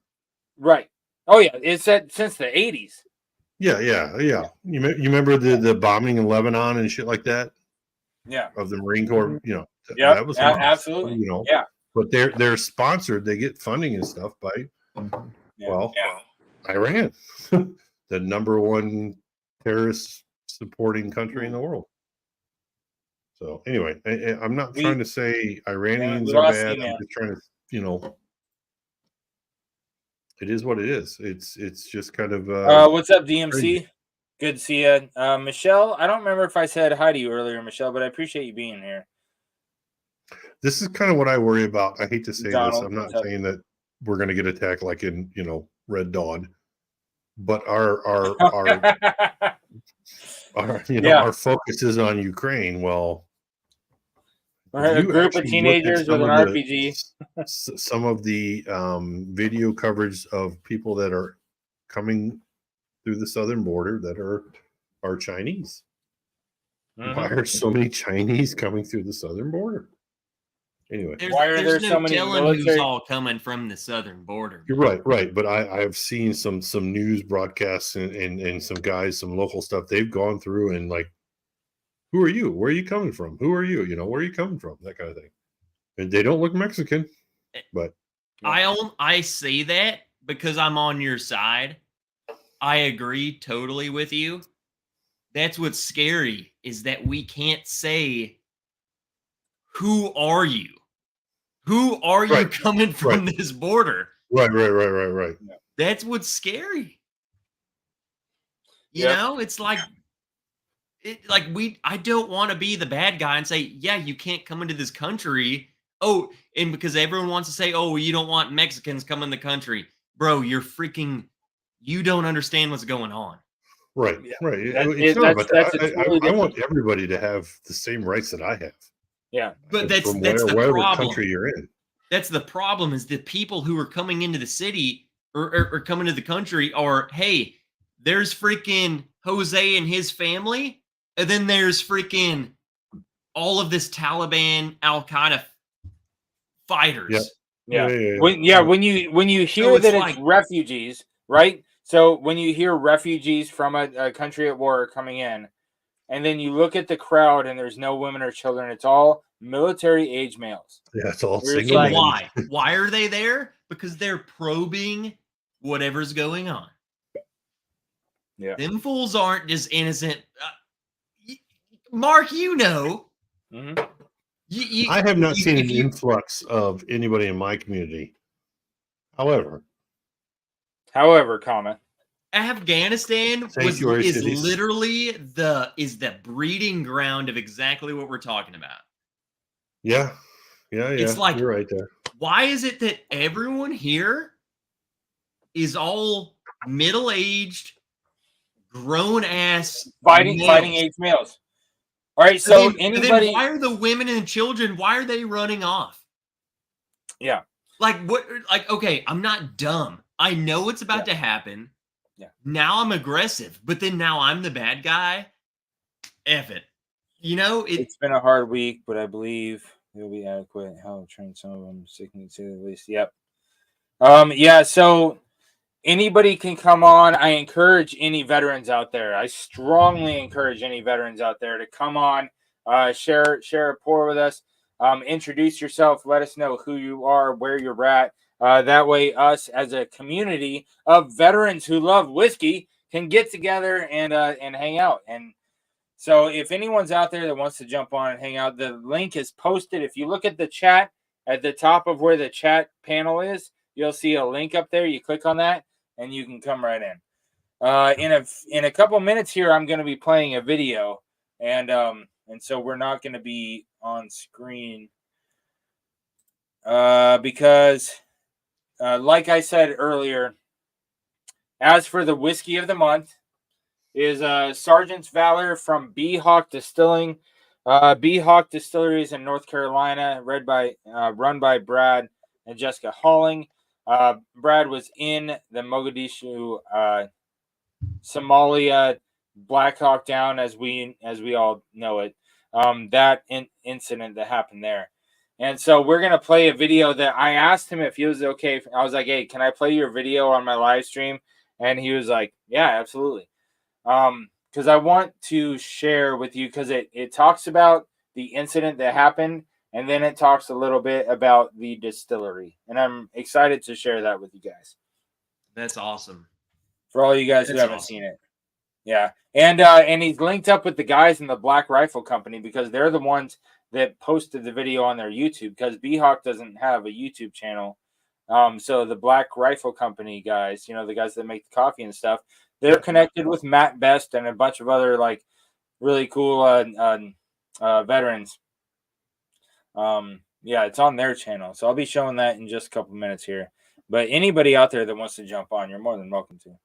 S1: Right. Oh yeah, it's said since the 80s.
S3: Yeah. You remember the bombing in Lebanon and shit like that?
S1: Yeah.
S3: Of the Marine Corps,
S1: Yeah,
S3: that was Hamas,
S1: absolutely. Yeah.
S3: But they're sponsored. They get funding and stuff by Iran, the number one terrorist supporting country in the world. So anyway, I'm not trying to say Iranians are bad. I'm just trying to, it is what it is. It's just kind of.
S1: What's up, DMC? Crazy. Good to see you, Michelle. I don't remember if I said hi to you earlier, Michelle, but I appreciate you being here.
S3: This is kind of what I worry about. I hate to say this. I'm not saying that we're going to get attacked like in Red Dawn, but our our focus is on Ukraine. Well,
S1: a group of teenagers with an RPG.
S3: Some of the video coverage of people that are coming through the southern border that are Chinese. Mm-hmm. Why are so many Chinese coming through the southern border? Anyway,
S1: why are there so many military?
S4: Who's all coming from the southern border?
S3: You're right. But I've seen some news broadcasts and some guys, some local stuff. They've gone through and like, who are you? Where are you coming from? Who are you? Where are you coming from? That kind of thing. And they don't look Mexican, but
S4: I say that because I'm on your side. I agree totally with you. That's what's scary is that we can't say, who are you? Who are you coming from this border?
S3: Right.
S4: That's what's scary. You know, it's like, I don't want to be the bad guy and say, yeah, you can't come into this country. Oh, and because everyone wants to say, oh, you don't want Mexicans coming in the country. Bro, you don't understand what's going on.
S3: Right. It's not about that. I want everybody to have the same rights that I have.
S1: Yeah.
S4: But that's the problem. Country you're in. That's the problem is the people who are coming into the city or coming to the country are, hey, there's freaking Jose and his family. And then there's freaking all of this Taliban, Al-Qaeda fighters.
S1: Yeah. When you hear that it's refugees, right? So when you hear refugees from a country at war coming in, and then you look at the crowd and there's no women or children, it's all military age males.
S3: Yeah, it's all single.
S4: Why? Why are they there? Because they're probing whatever's going on.
S1: Yeah.
S4: Them fools aren't just innocent. Mark,
S1: Mm-hmm.
S3: I have not seen an influx of anybody in my community. However,
S1: comment.
S4: Afghanistan is literally the breeding ground of exactly what we're talking about.
S3: Yeah. It's like, you're right there.
S4: Why is it that everyone here is all middle-aged, grown-ass
S1: fighting age males? All right, so anybody.
S4: Then why are the women and children? Why are they running off?
S1: Yeah.
S4: Like what? Like okay, I'm not dumb. I know what's about to happen.
S1: Yeah.
S4: Now I'm aggressive, but then now I'm the bad guy. F it. It's
S1: been a hard week, but I believe it'll be adequate. How to train some of them, sticking to at least. Yep. Yeah. So anybody can come on. I encourage any veterans out there. I strongly encourage any veterans out there to come on, share a pour with us. Introduce yourself. Let us know who you are, where you're at. That way, us as a community of veterans who love whiskey can get together and hang out. And so if anyone's out there that wants to jump on and hang out, the link is posted. If you look at the chat at the top of where the chat panel is, you'll see a link up there. You click on that and you can come right in. In a couple minutes here, I'm going to be playing a video, and so we're not going to be on screen because, like I said earlier, as for the whiskey of the month is Sergeant's Valor from Bee Hawk Distilling. Bee Hawk Distillery is in North Carolina, run by Brad and Jessica Halling. Brad was in the Mogadishu, Somalia, Black Hawk Down, as we all know it. That incident that happened there. And so we're going to play a video that I asked him if he was okay. I was like, hey, can I play your video on my live stream? And he was like, yeah, absolutely. Because I want to share with you, because it talks about the incident that happened, and then it talks a little bit about the distillery. And I'm excited to share that with you guys.
S4: That's awesome.
S1: For all you guys who haven't seen it. Yeah. And he's linked up with the guys in the Black Rifle Company, because they're the ones that posted the video on their YouTube, because B-Hawk doesn't have a YouTube channel. So the Black Rifle Company guys, the guys that make the coffee and stuff, they're connected with Matt Best and a bunch of other like really cool veterans. Yeah, it's on their channel. So I'll be showing that in just a couple minutes here. But anybody out there that wants to jump on, you're more than welcome to.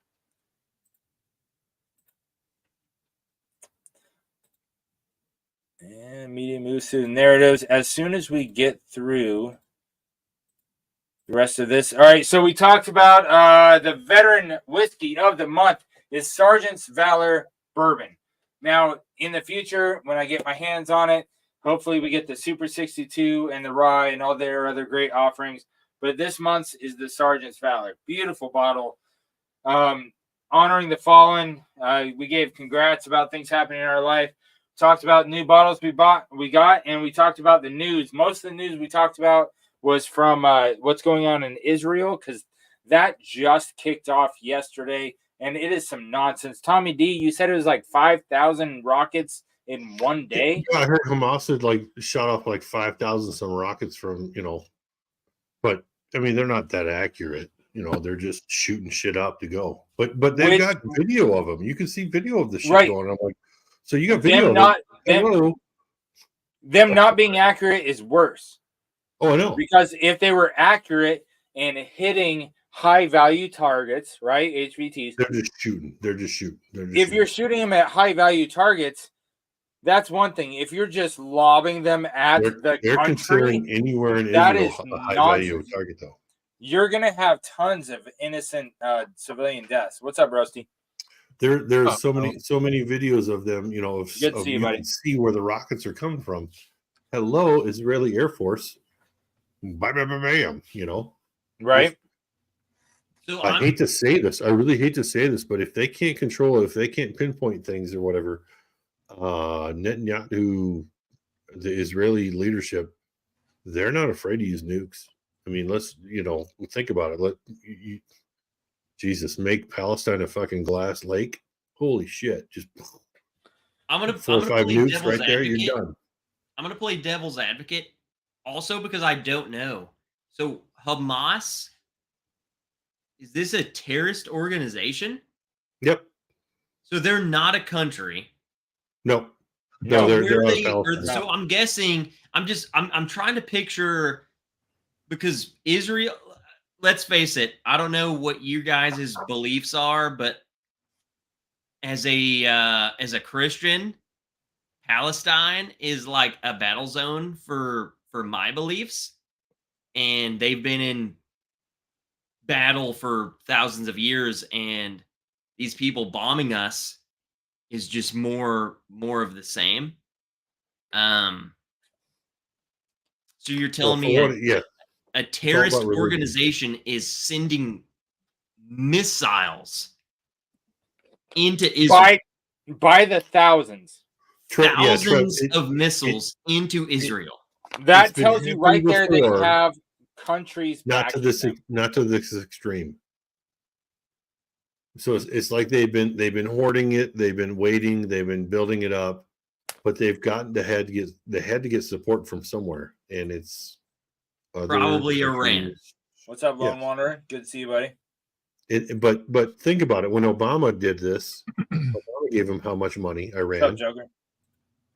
S1: And media moves through the narratives as soon as we get through the rest of this. All right, so we talked about the veteran whiskey of the month is Sergeant's Valor Bourbon. Now, in the future, when I get my hands on it, hopefully we get the Super 62 and the Rye and all their other great offerings. But this month's is the Sergeant's Valor. Beautiful bottle. Honoring the fallen. We gave congrats about things happening in our life. Talked about new bottles we got, and we talked about the news. Most of the news we talked about was from what's going on in Israel, because that just kicked off yesterday, and it is some nonsense. Tommy D, you said it was like 5,000 rockets in one day.
S3: Yeah, I heard Hamas had shot off 5,000 some rockets from, but I mean, they're not that accurate. They're just shooting shit up to go. But they've got video of them. You can see video of the shit going. I'm like, so you got video
S1: them not being accurate is worse.
S3: Oh, I know.
S1: Because if they were accurate and hitting high value targets, right? HVTs.
S3: They're just shooting.
S1: If you're shooting them at high value targets, that's one thing. If you're just lobbing them at
S3: they're
S1: country,
S3: considering anywhere in
S1: that
S3: Israel
S1: is
S3: a high value target, though.
S1: You're gonna have tons of innocent civilian deaths. What's up, Rusty?
S3: There's so many videos of them.
S1: Good to see you, buddy.
S3: Can see where the rockets are coming from. Hello, Israeli Air Force. Bam.
S1: Right.
S4: So
S3: I hate to say this. I really hate to say this, but if they can't control it, if they can't pinpoint things or whatever, Netanyahu, the Israeli leadership, they're not afraid to use nukes. I mean, let's think about it. Jesus, make Palestine a fucking glass lake. Holy shit! Just
S4: I'm gonna
S3: 4 or 5 nukes right there.
S4: Advocate.
S3: You're done.
S4: I'm gonna play devil's advocate, also because I don't know. So Hamas, is this a terrorist organization?
S3: Yep.
S4: So they're not a country.
S3: No, they're
S4: so I'm guessing. I'm trying to picture, because Israel. Let's face it. I don't know what you guys' beliefs are, but as a Christian, Palestine is like a battle zone for my beliefs, and they've been in battle for thousands of years, and these people bombing us is just more of the same. So you're telling me a terrorist organization is sending missiles into Israel
S1: by the thousands
S4: of missiles into Israel.
S1: That tells you right there that you have countries
S3: not to this extreme. So it's like they've been hoarding it, they've been waiting, they've been building it up, but they had to get support from somewhere, and it's
S4: probably Iran.
S1: What's up, Lone Wanderer? Good to see you, buddy.
S3: But think about it. When Obama did this, Obama gave him how much money? Iran.
S1: What's up, Joker?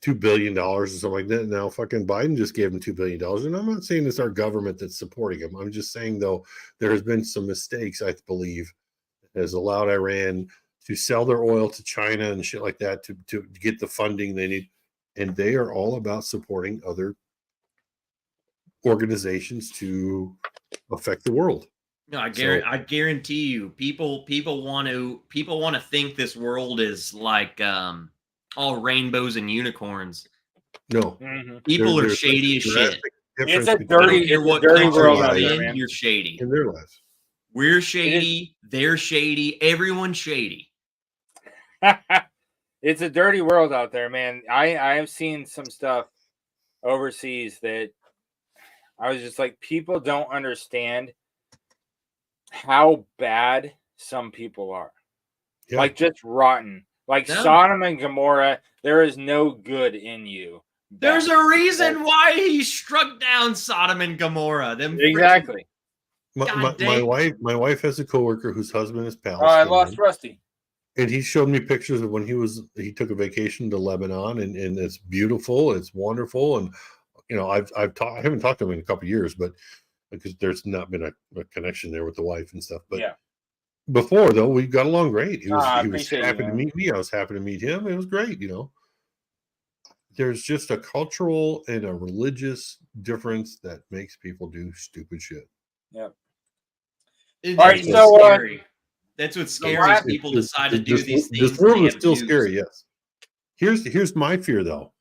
S3: $2 billion or something like that. Now fucking Biden just gave him $2 billion. And I'm not saying it's our government that's supporting him. I'm just saying, though, there has been some mistakes, I believe, that has allowed Iran to sell their oil to China and shit like that to get the funding they need. And they are all about supporting other organizations to affect the world.
S4: No, I guarantee you, people want to think this world is like all rainbows and unicorns.
S3: No,
S4: people are shady as shit.
S1: It's a dirty world out there, man.
S4: You're shady
S3: in their lives.
S4: We're shady. They're shady. Everyone's shady.
S1: It's a dirty world out there, man. I have seen some stuff overseas that I was just like, people don't understand how bad some people are. Yeah. Like just rotten. Like Sodom and Gomorrah, there is no good in you.
S4: There's a reason why he struck down Sodom and Gomorrah.
S1: Exactly.
S3: My wife has a coworker whose husband is Palestinian.
S1: Oh, I lost Rusty.
S3: And he showed me pictures of when he took a vacation to Lebanon, and it's beautiful, it's wonderful, and I haven't talked to him in a couple of years, but because there's not been a connection there with the wife and stuff. But before, though, we got along great. He was happy to meet me. I was happy to meet him. It was great, There's just a cultural and a religious difference that makes people do stupid shit.
S1: Yeah.
S4: All right, so scary. That's what's scary. People decide to do these things.
S3: This world is still scary. Yes. Here's my fear, though.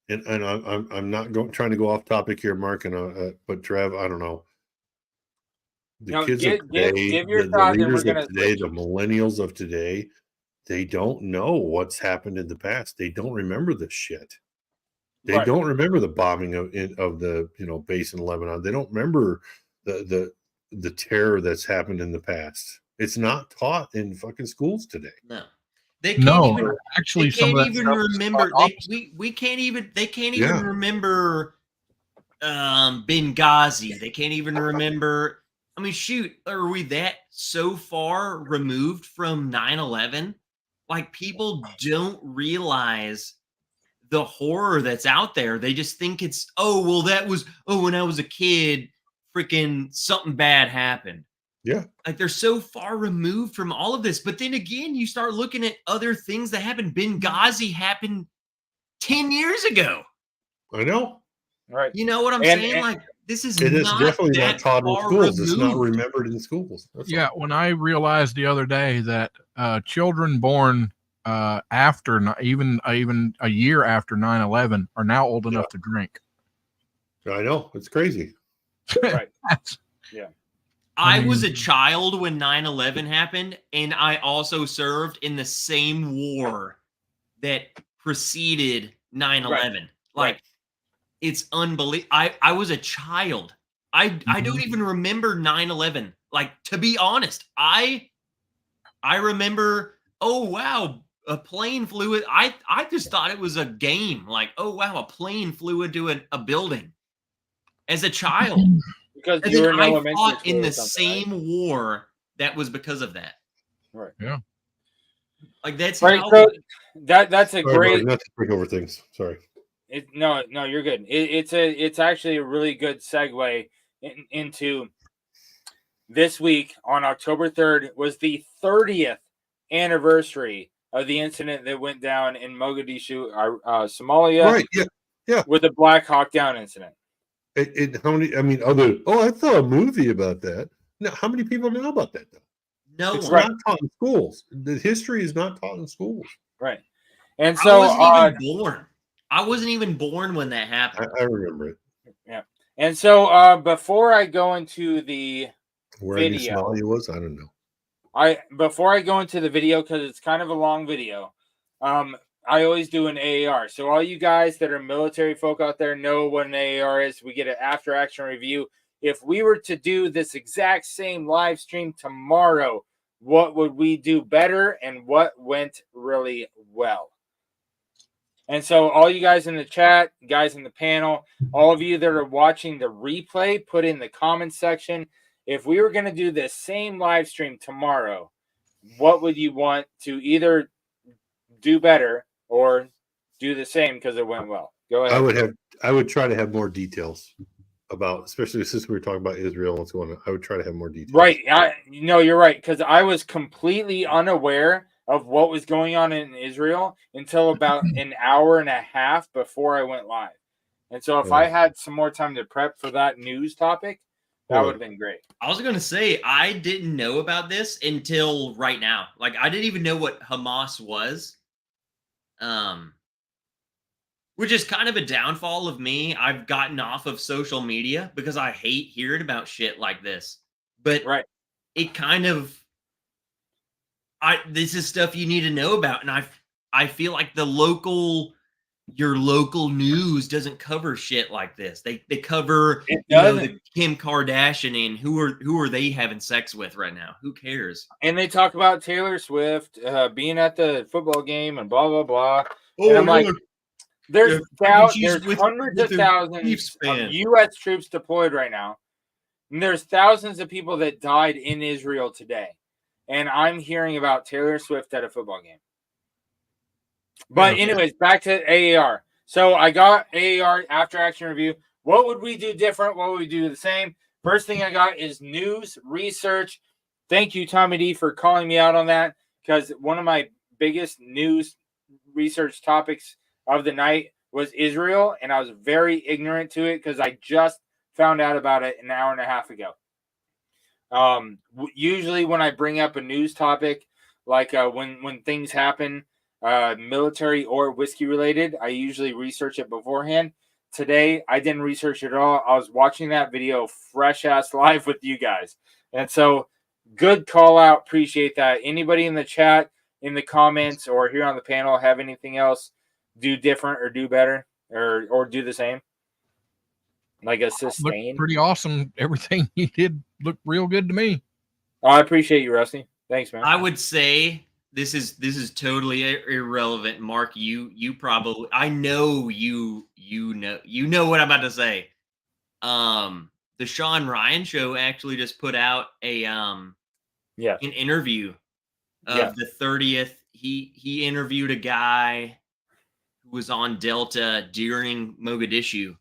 S3: And I'm not trying to go off topic here, Mark, but Trev, I don't know. The kids of today, the leaders of today, the millennials of today, they don't know what's happened in the past. They don't remember this shit. They don't remember the bombing of the base in Lebanon. They don't remember the terror that's happened in the past. It's not taught in fucking schools today.
S4: No. They can't even remember. They can't even remember Benghazi. They can't even remember. I mean, shoot, are we that so far removed from 9/11? Like, people don't realize the horror that's out there. They just think it's, when I was a kid, freaking something bad happened.
S3: Yeah.
S4: Like, they're so far removed from all of this. But then again, you start looking at other things that happened. Benghazi happened 10 years ago.
S3: I know.
S1: Right.
S4: You know what I'm saying? Like, this is
S3: definitely not taught in schools. Removed. It's not remembered in schools.
S9: When I realized the other day that children born after even a year after 9/11 are now old enough to drink.
S3: I know. It's crazy.
S1: Right.
S4: I was a child when 9/11 happened, and I also served in the same war that preceded 9/11. Like, it's unbelievable. I was a child. I don't even remember 9/11. Like, to be honest, I remember, oh, wow, a plane flew it. I just thought it was a game. Like, oh, wow, a plane flew into a building as a child.
S1: Because
S4: and
S1: you were
S4: I fought in the same war that was because of that.
S1: Right.
S9: Yeah.
S4: Like, that's
S1: right. So that's a great.
S3: Not to break over things. Sorry.
S1: No, you're good. It's actually a really good segue into this week. On October 3rd was the 30th anniversary of the incident that went down in Mogadishu, Somalia.
S3: Right. Yeah.
S1: With the Black Hawk Down incident.
S3: How many? I mean, I saw a movie about that. No, how many people know about that though?
S4: No,
S3: it's not taught in schools. The history is not taught in schools.
S1: Right. And so
S4: I wasn't even born when that happened.
S3: I remember it.
S1: Yeah. And so before I go into the video,
S3: Somalia was, I don't know.
S1: Before I go into the video, because it's kind of a long video, I always do an AAR. So all you guys that are military folk out there know what an AAR is. We get an after action review. If we were to do this exact same live stream tomorrow, what would we do better and what went really well? And so all you guys in the chat, guys in the panel, all of you that are watching the replay, put in the comments section. If we were going to do this same live stream tomorrow, what would you want to either do better or do the same because it went well? Go ahead.
S3: I would try to have more details about, especially since we were talking about Israel and what's going on. I would try to have more details.
S1: Right. You're right, because I was completely unaware of what was going on in Israel until about an hour and a half before I went live. And so if I had some more time to prep for that news topic, that would have been great.
S4: I was going to say, I didn't know about this until right now. Like, I didn't even know what Hamas was. Which is kind of a downfall of me. I've gotten off of social media because I hate hearing about shit like this. But it kind of, this is stuff you need to know about. And I feel like your local news doesn't cover shit like this. They cover the Kim Kardashian and who are they having sex with right now? Who cares?
S1: And they talk about Taylor Swift being at the football game and blah blah blah. And I'm like, there's hundreds of thousands of U.S. troops deployed right now, and there's thousands of people that died in Israel today, and I'm hearing about Taylor Swift at a football game. But anyways, back to AAR. So I got AAR after action review. What would we do different? What would we do the same? First thing I got is news research. Thank you, Tommy D, for calling me out on that, because one of my biggest news research topics of the night was Israel, and I was very ignorant to it because I just found out about it an hour and a half ago. Usually when I bring up a news topic, like when things happen, military or whiskey related, I usually research it beforehand. Today, I didn't research it at all. I was watching that video fresh ass live with you guys. And so good call out. Appreciate that. Anybody in the chat, in the comments, or here on the panel have anything else do different or do better or do the same? Like a sustain?
S9: Pretty awesome. Everything you did looked real good to me.
S1: Oh, I appreciate you, Rusty. Thanks, man.
S4: I would say this is totally irrelevant, Mark. You probably, I know you know what I'm about to say. The Sean Ryan show actually just put out an interview of the 30th. He interviewed a guy who was on Delta during Mogadishu.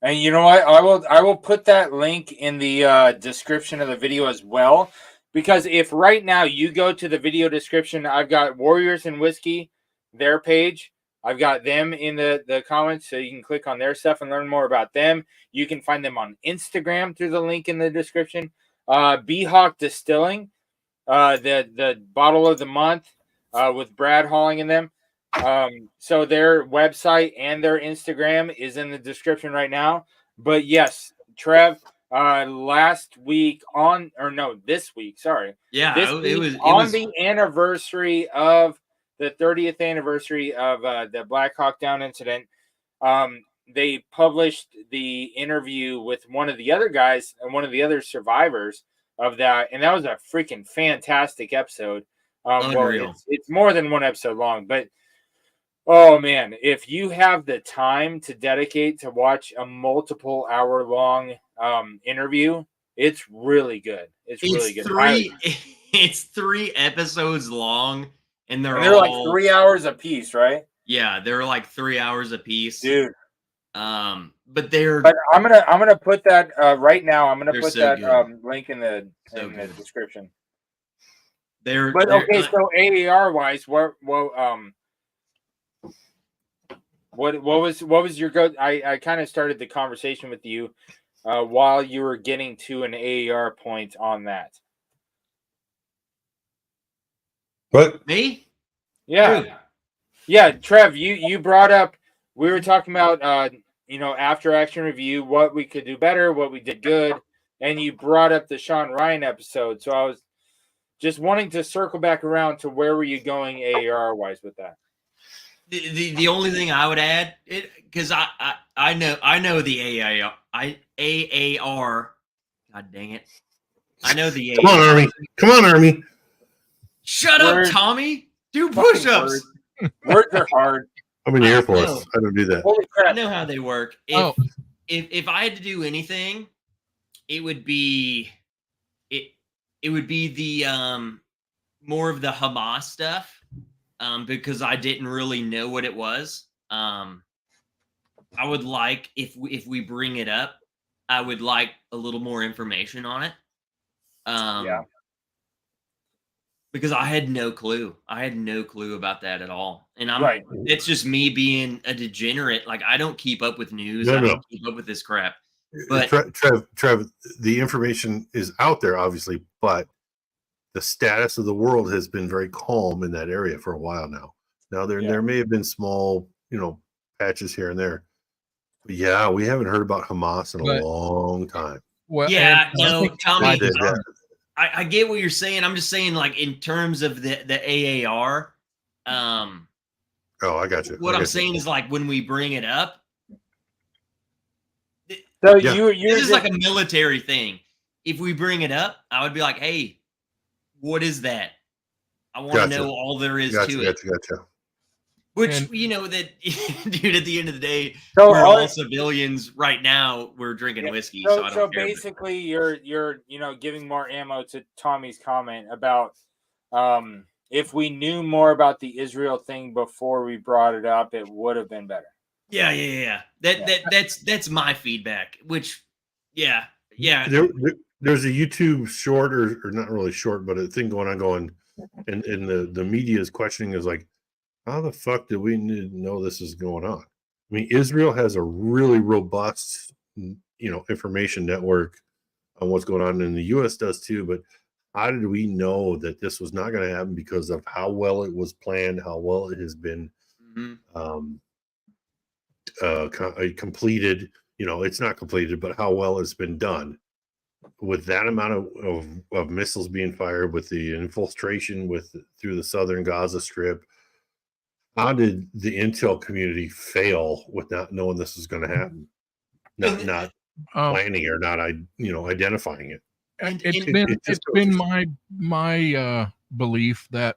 S1: And you know what? I will put that link in the description of the video as well. Because if right now you go to the video description, I've got Warriors and Whiskey, their page. I've got them in the comments, so you can click on their stuff and learn more about them. You can find them on Instagram through the link in the description. B-Hawk Distilling, the bottle of the month with Brad Halling in them. So their website and their Instagram is in the description right now. But yes, Trev, this week, sorry.
S4: Yeah,
S1: it was on the anniversary of the 30th anniversary of the Black Hawk Down incident. They published the interview with one of the other guys and one of the other survivors of that, and that was a freaking fantastic episode. Well, it's more than one episode long, but oh man, if you have the time to dedicate to watch a multiple hour long interview, it's really good. It's really good.
S4: It's 3 episodes long, and they're
S1: like 3 hours a piece, right?
S4: Yeah, they're like 3 hours a piece,
S1: dude.
S4: But I'm
S1: gonna put that right now. I'm gonna put that link in the description. So AAR wise, what was your go? I kind of started the conversation with you while you were getting to an AAR point on that.
S3: What?
S4: Me?
S1: Yeah.
S4: Dude.
S1: Yeah, Trev, you brought up, we were talking about after action review, what we could do better, what we did good, and you brought up the Sean Ryan episode. So I was just wanting to circle back around to where were you going AAR wise with that?
S4: The only thing I would add, because I know the AAR. God dang it! I know the
S3: Come on, Army. Come on, Army.
S4: Shut up, Tommy. Do push-ups.
S1: Words are hard.
S3: I'm in the Air Force. I don't do that.
S1: Holy crap.
S4: I know how they work. If I had to do anything, it would be the more of the Hamas stuff, because I didn't really know what it was. I would like, if we bring it up, I would like a little more information on it.
S1: Yeah.
S4: Because I had no clue. I had no clue about that at all. And
S1: Right.
S4: It's just me being a degenerate. Like, I don't keep up with news.
S3: No,
S4: I
S3: no.
S4: don't keep up with this crap. But
S3: Trev, the information is out there, obviously, but the status of the world has been very calm in that area for a while now. Now there may have been small, patches here and there. But yeah, we haven't heard about Hamas in a long time.
S9: Well,
S4: yeah, no, Tommy,
S3: Yeah.
S4: I get what you're saying. I'm just saying, like, in terms of the AAR.
S3: Oh, I got you.
S4: What I'm saying is, like, when we bring it up,
S1: So
S3: Yeah.
S4: this is like a military thing. If we bring it up, I would be like, "Hey, what is that? I want to know all there is to it."
S3: Gotcha.
S4: Which, that dude, at the end of the day,
S1: So
S4: we're all civilians right now. We're drinking whiskey, so I don't care.
S1: Basically, you're giving more ammo to Tommy's comment about if we knew more about the Israel thing before we brought it up, it would have been better.
S4: Yeah. That's my feedback. Which, yeah.
S3: There's a YouTube short, or not really short, but a thing going on, and the media is questioning is like, how the fuck do we need to know this is going on? I mean, Israel has a really robust, information network on what's going on, and the U.S. does too. But how did we know that this was not going to happen because of how well it was planned, how well it has been completed? It's not completed, but how well it's been done with that amount of missiles being fired, with the infiltration through the southern Gaza Strip. How did the intel community fail with not knowing this was going to happen? Not planning or not, identifying it.
S9: It's been my belief that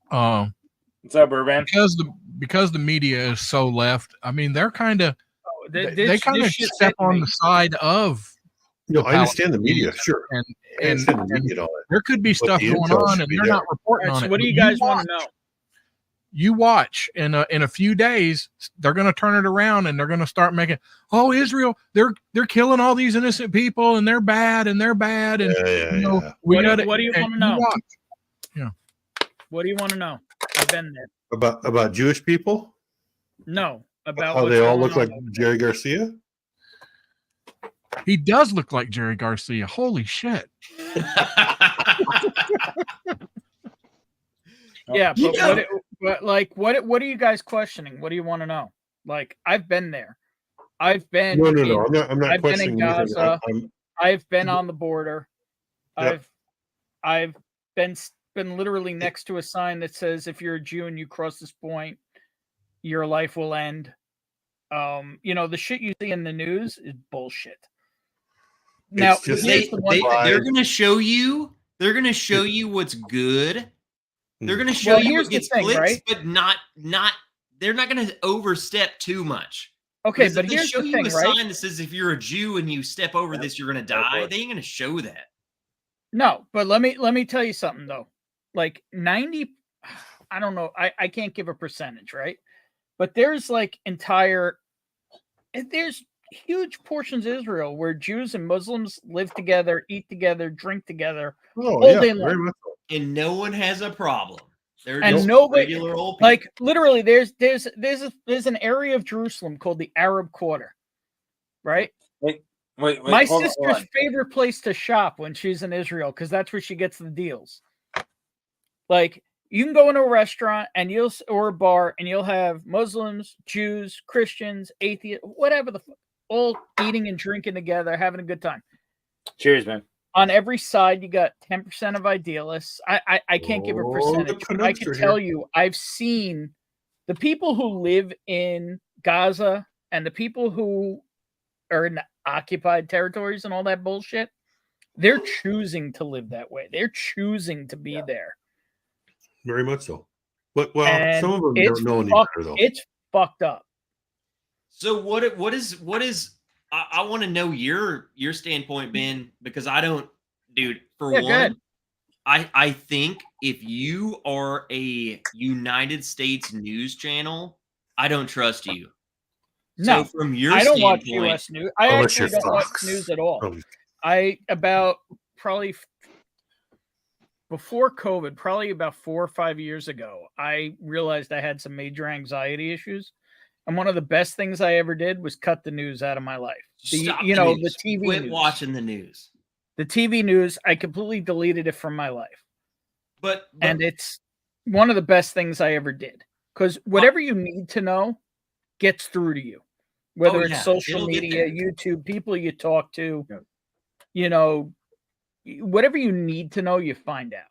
S1: what's up, Bourbon?
S9: Because the media is so left. I mean, they're kind of they kind of step on the side of.
S3: I understand the media, sure,
S9: and there could be stuff going on, and they're not reporting on it.
S10: What do you guys want to know?
S9: You watch, in a few days, they're going to turn it around, and they're going to start making, Israel, they're killing all these innocent people, and they're bad, and
S10: what do you want to know?
S9: Yeah.
S10: What do you want to know? I've been there.
S3: About Jewish people?
S10: No, about
S3: how they all look like Jerry Garcia.
S9: He does look like Jerry Garcia. Holy shit.
S10: Yeah, but what are you guys questioning? What do you want to know? Like, I've been there. I've been.
S3: No. I'm not
S10: I've been in
S3: questioning
S10: Gaza.
S3: anything.
S10: I've been on the border.
S3: Yep.
S10: I've been literally next to a sign that says, if you're a Jew and you cross this point, your life will end. The shit you see in the news is bullshit. Now
S4: they're going to show you. They're going to show you what's good. They're going to show you what gets clicks, right? But not. They're not going to overstep too much.
S10: Okay, but here's the thing, right?
S4: If they show you a sign that says, if you're a Jew and you step over this, you're going to die, they ain't going to show that.
S10: No, but let me tell you something though. Like 90, I don't know. I can't give a percentage, right? But there's there's huge portions of Israel where Jews and Muslims live together, eat together, drink together all day long.
S3: Very much so.
S4: And no one has a problem. They're
S10: and
S4: just
S10: nobody,
S4: regular old people.
S10: Like literally, there's an area of Jerusalem called the Arab Quarter, right?
S1: Wait,
S10: my sister's favorite place to shop when she's in Israel, because that's where she gets the deals. Like, you can go into a restaurant or a bar, and you'll have Muslims, Jews, Christians, atheists, whatever all eating and drinking together, having a good time.
S1: Cheers, man.
S10: On every side, you got 10% of idealists. I can't give a percentage. I can tell you, I've seen the people who live in Gaza and the people who are in the occupied territories and all that bullshit, they're choosing to live that way. They're choosing to be there.
S3: Very much so. But well,
S10: And
S3: some of them don't know any better though.
S10: It's fucked up.
S4: So what is I want to know your standpoint, Ben, because I don't, dude, for one, I think if you are a United States news channel, I don't trust you.
S10: No,
S4: so from your
S10: I don't watch
S4: standpoint,
S10: U.S. news. I actually don't watch news at all. I about probably before COVID, probably about 4 or 5 years ago, I realized I had some major anxiety issues. And one of the best things I ever did was cut the news out of my life. The TV
S4: Quit
S10: news.
S4: watching the news.
S10: The TV news, I completely deleted it from my life.
S4: But
S10: and it's one of the best things I ever did. Because whatever you need to know gets through to you. Whether it's social media, YouTube, people you talk to, you know, whatever you need to know, you find out.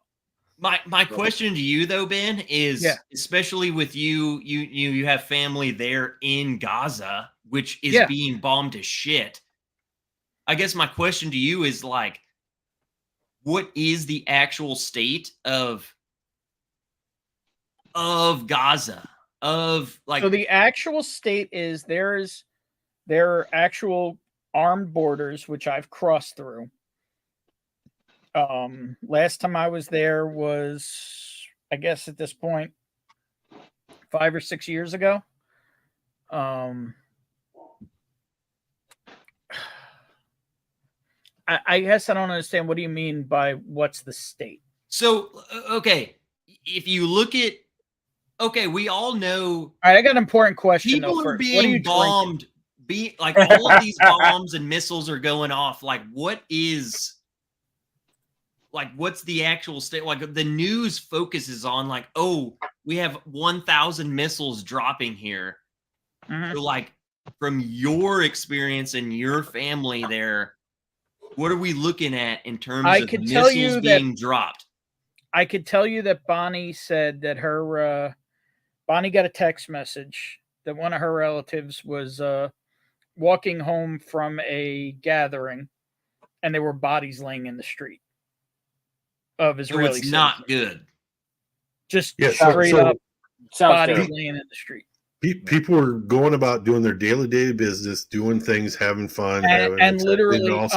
S4: My question to you though, Ben, is especially with you have family there in Gaza, which is being bombed to shit. I guess my question to you is like, what is the actual state of Gaza?
S10: So the actual state is there are actual armed borders, which I've crossed through. Last time I was there was, I guess at this point, 5 or 6 years ago. I guess I don't understand. What do you mean by what's the state?
S4: So, okay, if you look at, we all know.
S10: All right, I got an important question.
S4: People
S10: though,
S4: are being bombed. Like all of these bombs and missiles are going off. Like, what's the actual state? Like the news focuses on like, oh, we have 1,000 missiles dropping here. So like from your experience and your family there, what are we looking at in terms of missiles being dropped?
S10: I could tell you that Bonnie said that Bonnie got a text message that one of her relatives was walking home from a gathering and there were bodies laying in the street of Israeli citizens.
S4: It's not good.
S10: Just straight up bodies
S1: terrible.
S10: laying in the street.
S3: People are going about doing their daily business, doing things, having fun,
S10: and literally.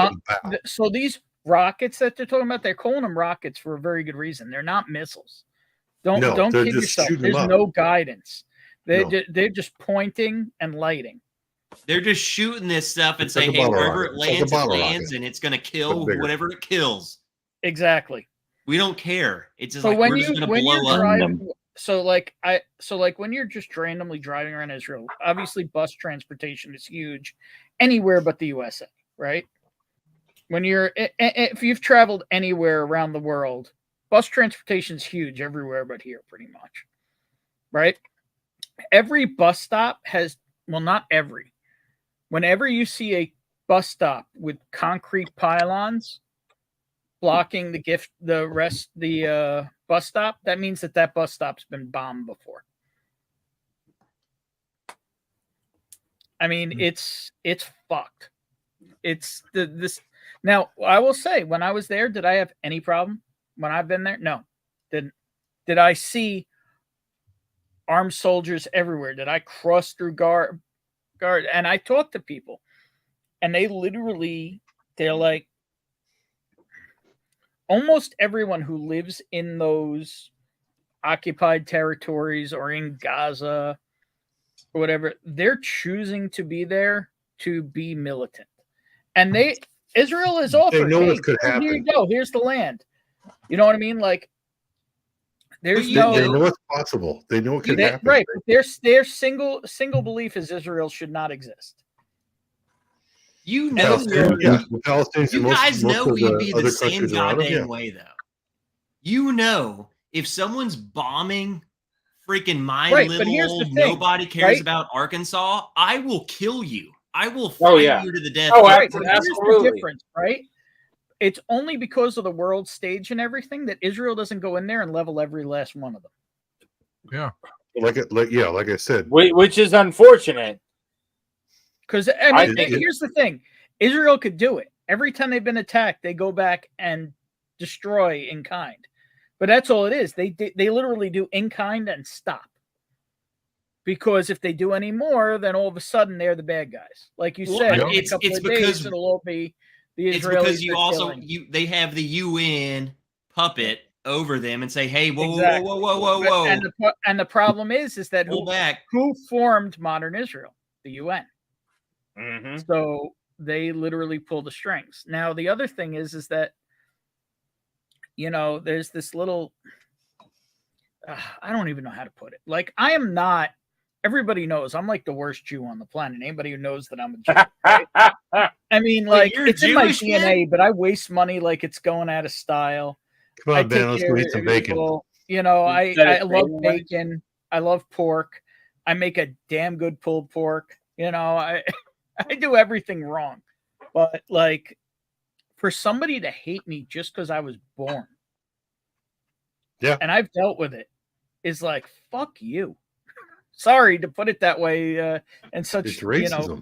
S10: So these rockets that they're talking about, they're calling them rockets for a very good reason. They're not missiles. Don't kid yourself. There's no guidance. They're just pointing and lighting.
S4: They're just shooting this stuff and saying, "Hey, wherever it lands, it lands, and it's going to kill whatever it kills."
S10: Exactly.
S4: We don't care. It's just like we're just going to blow up.
S10: So when you're just randomly driving around Israel, obviously bus transportation is huge anywhere but the USA, right? If you've traveled anywhere around the world, bus transportation is huge everywhere but here, pretty much, right? Every bus stop has, well, not every. Whenever you see a bus stop with concrete pylons blocking the bus stop, that means that bus stop's been bombed before. I mean, it's fucked. It's this. Now, I will say, when I was there, did I have any problem when I've been there? No, didn't. Did I see armed soldiers everywhere? Did I cross through guard? And I talked to people, and they're like, almost everyone who lives in those occupied territories or in Gaza or whatever, they're choosing to be there to be militant. And Israel is offered,
S3: they know what could happen.
S10: Here you go, here's the land. You know what I mean? Like, they
S3: know what's possible. They know what could happen.
S10: Right. But their single belief is Israel should not exist.
S4: You know,
S3: you
S4: guys know we'd be the same goddamn way, though. You know, if someone's bombing freaking my little nobody cares about Arkansas, I will kill you. I will fight you to the death.
S10: Right. Here's the difference, right? It's only because of the world stage and everything that Israel doesn't go in there and level every last one of them.
S9: Yeah.
S3: like I said,
S1: which is unfortunate.
S10: Because here's the thing: Israel could do it. Every time they've been attacked, they go back and destroy in kind. But that's all it is. They literally do in kind and stop. Because if they do any more, then all of a sudden they're the bad guys. Like you said,
S4: it's because
S10: days, it'll all be the Israelis.
S4: It's because you also they have the UN puppet over them and say, "Hey, whoa."
S10: And the problem is that who formed modern Israel? The UN.
S1: Mm-hmm.
S10: So they literally pull the strings. Now the other thing is that there's this little. I don't even know how to put it. Like I am not. Everybody knows I'm like the worst Jew on the planet. Anybody who knows that I'm a Jew. Right? I mean, like it's in my DNA, but I waste money like it's going out of style.
S3: Come on, Ben, let's go eat some bacon.
S10: I love bacon. I love pork. I make a damn good pulled pork. I do everything wrong. But like for somebody to hate me just because I was born.
S3: Yeah.
S10: And I've dealt with it, is like, fuck you. Sorry to put it that way in such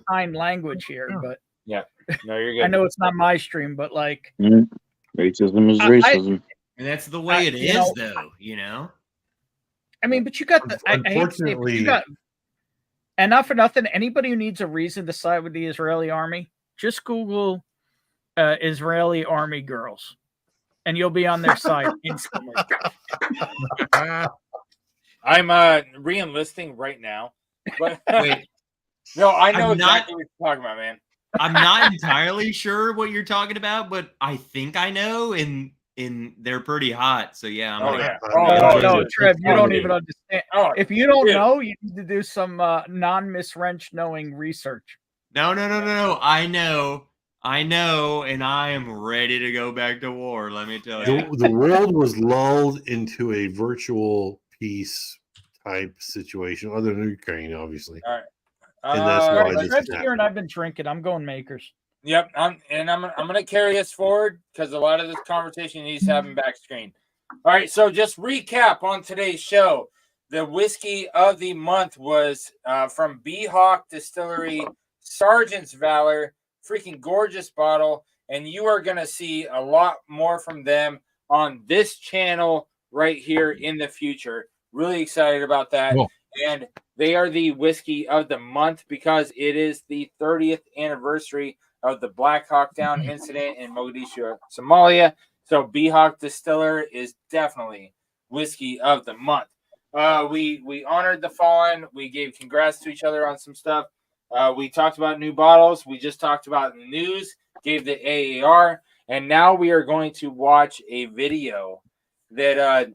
S10: kind language here, but
S1: yeah, no, you're good.
S10: I know it's not my stream, but like
S11: racism is racism,
S4: and that's the way it is, though.
S10: I mean, but you got the unfortunately, and not for nothing. Anybody who needs a reason to side with the Israeli army, just Google Israeli army girls, and you'll be on their side instantly.
S1: I'm re-enlisting right now. But wait. No, I know exactly what you're talking about, man.
S4: I'm not entirely sure what you're talking about, but I think I know, and they're pretty hot. So yeah.
S10: No, Trev, you don't even understand. If you don't know, you need to do some non-miswrench knowing research.
S4: No. I know, and I am ready to go back to war. Let me tell you.
S3: The world was lulled into a virtual peace type situation, other than Ukraine, obviously.
S1: All right.
S3: And that's why
S10: Trev's here, and I've been drinking. I'm going Makers.
S1: Yep, I'm gonna carry us forward because a lot of this conversation needs to happen back screen. All right, so just recap on today's show. The whiskey of the month was from B-Hawk Distillery, Sergeant's Valor, freaking gorgeous bottle, and you are gonna see a lot more from them on this channel right here in the future. Really excited about that. Cool. And they are the whiskey of the month because it is the 30th anniversary of the Black Hawk Down incident in Mogadishu, Somalia. So B-Hawk Distiller is definitely whiskey of the month. We honored the fallen. We gave congrats to each other on some stuff. We talked about new bottles. We just talked about the news, gave the AAR, and now we are going to watch a video that